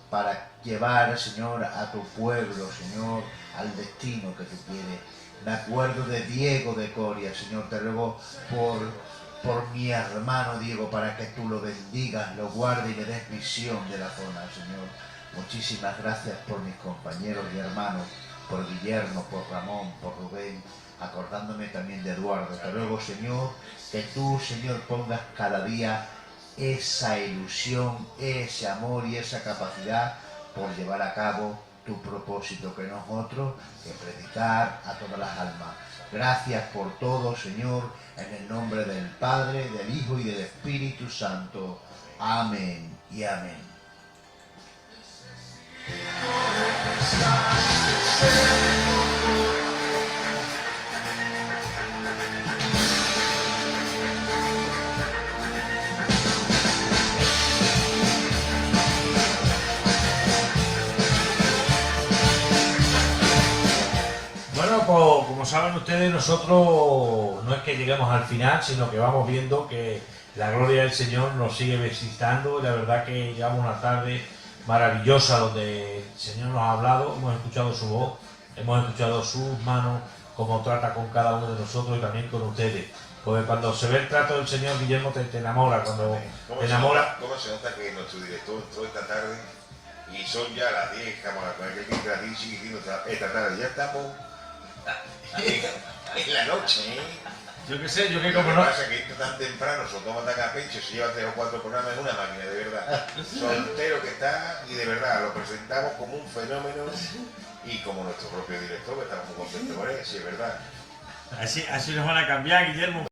para llevar, Señor, a tu pueblo, Señor, al destino que tú quieres. Me acuerdo de Diego de Coria, Señor, te ruego por mi hermano Diego, para que tú lo bendigas, lo guardes y le des visión de la zona, Señor. Muchísimas gracias por mis compañeros y hermanos, por Guillermo, por Ramón, por Rubén, acordándome también de Eduardo. Te ruego, Señor, que tú, Señor, pongas cada día esa ilusión, ese amor y esa capacidad por llevar a cabo tu propósito, que no es otro que predicar a todas las almas. Gracias por todo, Señor, en el nombre del Padre, del Hijo y del Espíritu Santo. Amén y amén. Bueno, pues como saben ustedes, nosotros no es que lleguemos al final, sino que vamos viendo que la gloria del Señor nos sigue visitando. Y la verdad que llevamos una tarde maravillosa donde el Señor nos ha hablado, hemos escuchado su voz, hemos escuchado sus manos, cómo trata con cada uno de nosotros y también con ustedes. Porque cuando se ve el trato del Señor, Guillermo, te enamora. Cuando te enamora... ¿Cómo se nota que nuestro director entró esta tarde y son ya las 10, estamos con aquel que entra aquí, sigue diciendo esta tarde, ya estamos en la noche, ¿eh? Yo qué sé, yo que Lo como que no... pasa es que esto tan temprano, se lo toma tan a pecho, se lleva 3 o 4 programas, es una máquina, de verdad. Soltero que está, y de verdad, lo presentamos como un fenómeno, y como nuestro propio director, que estamos muy contentos con él, sí, es verdad. Así nos van a cambiar, Guillermo.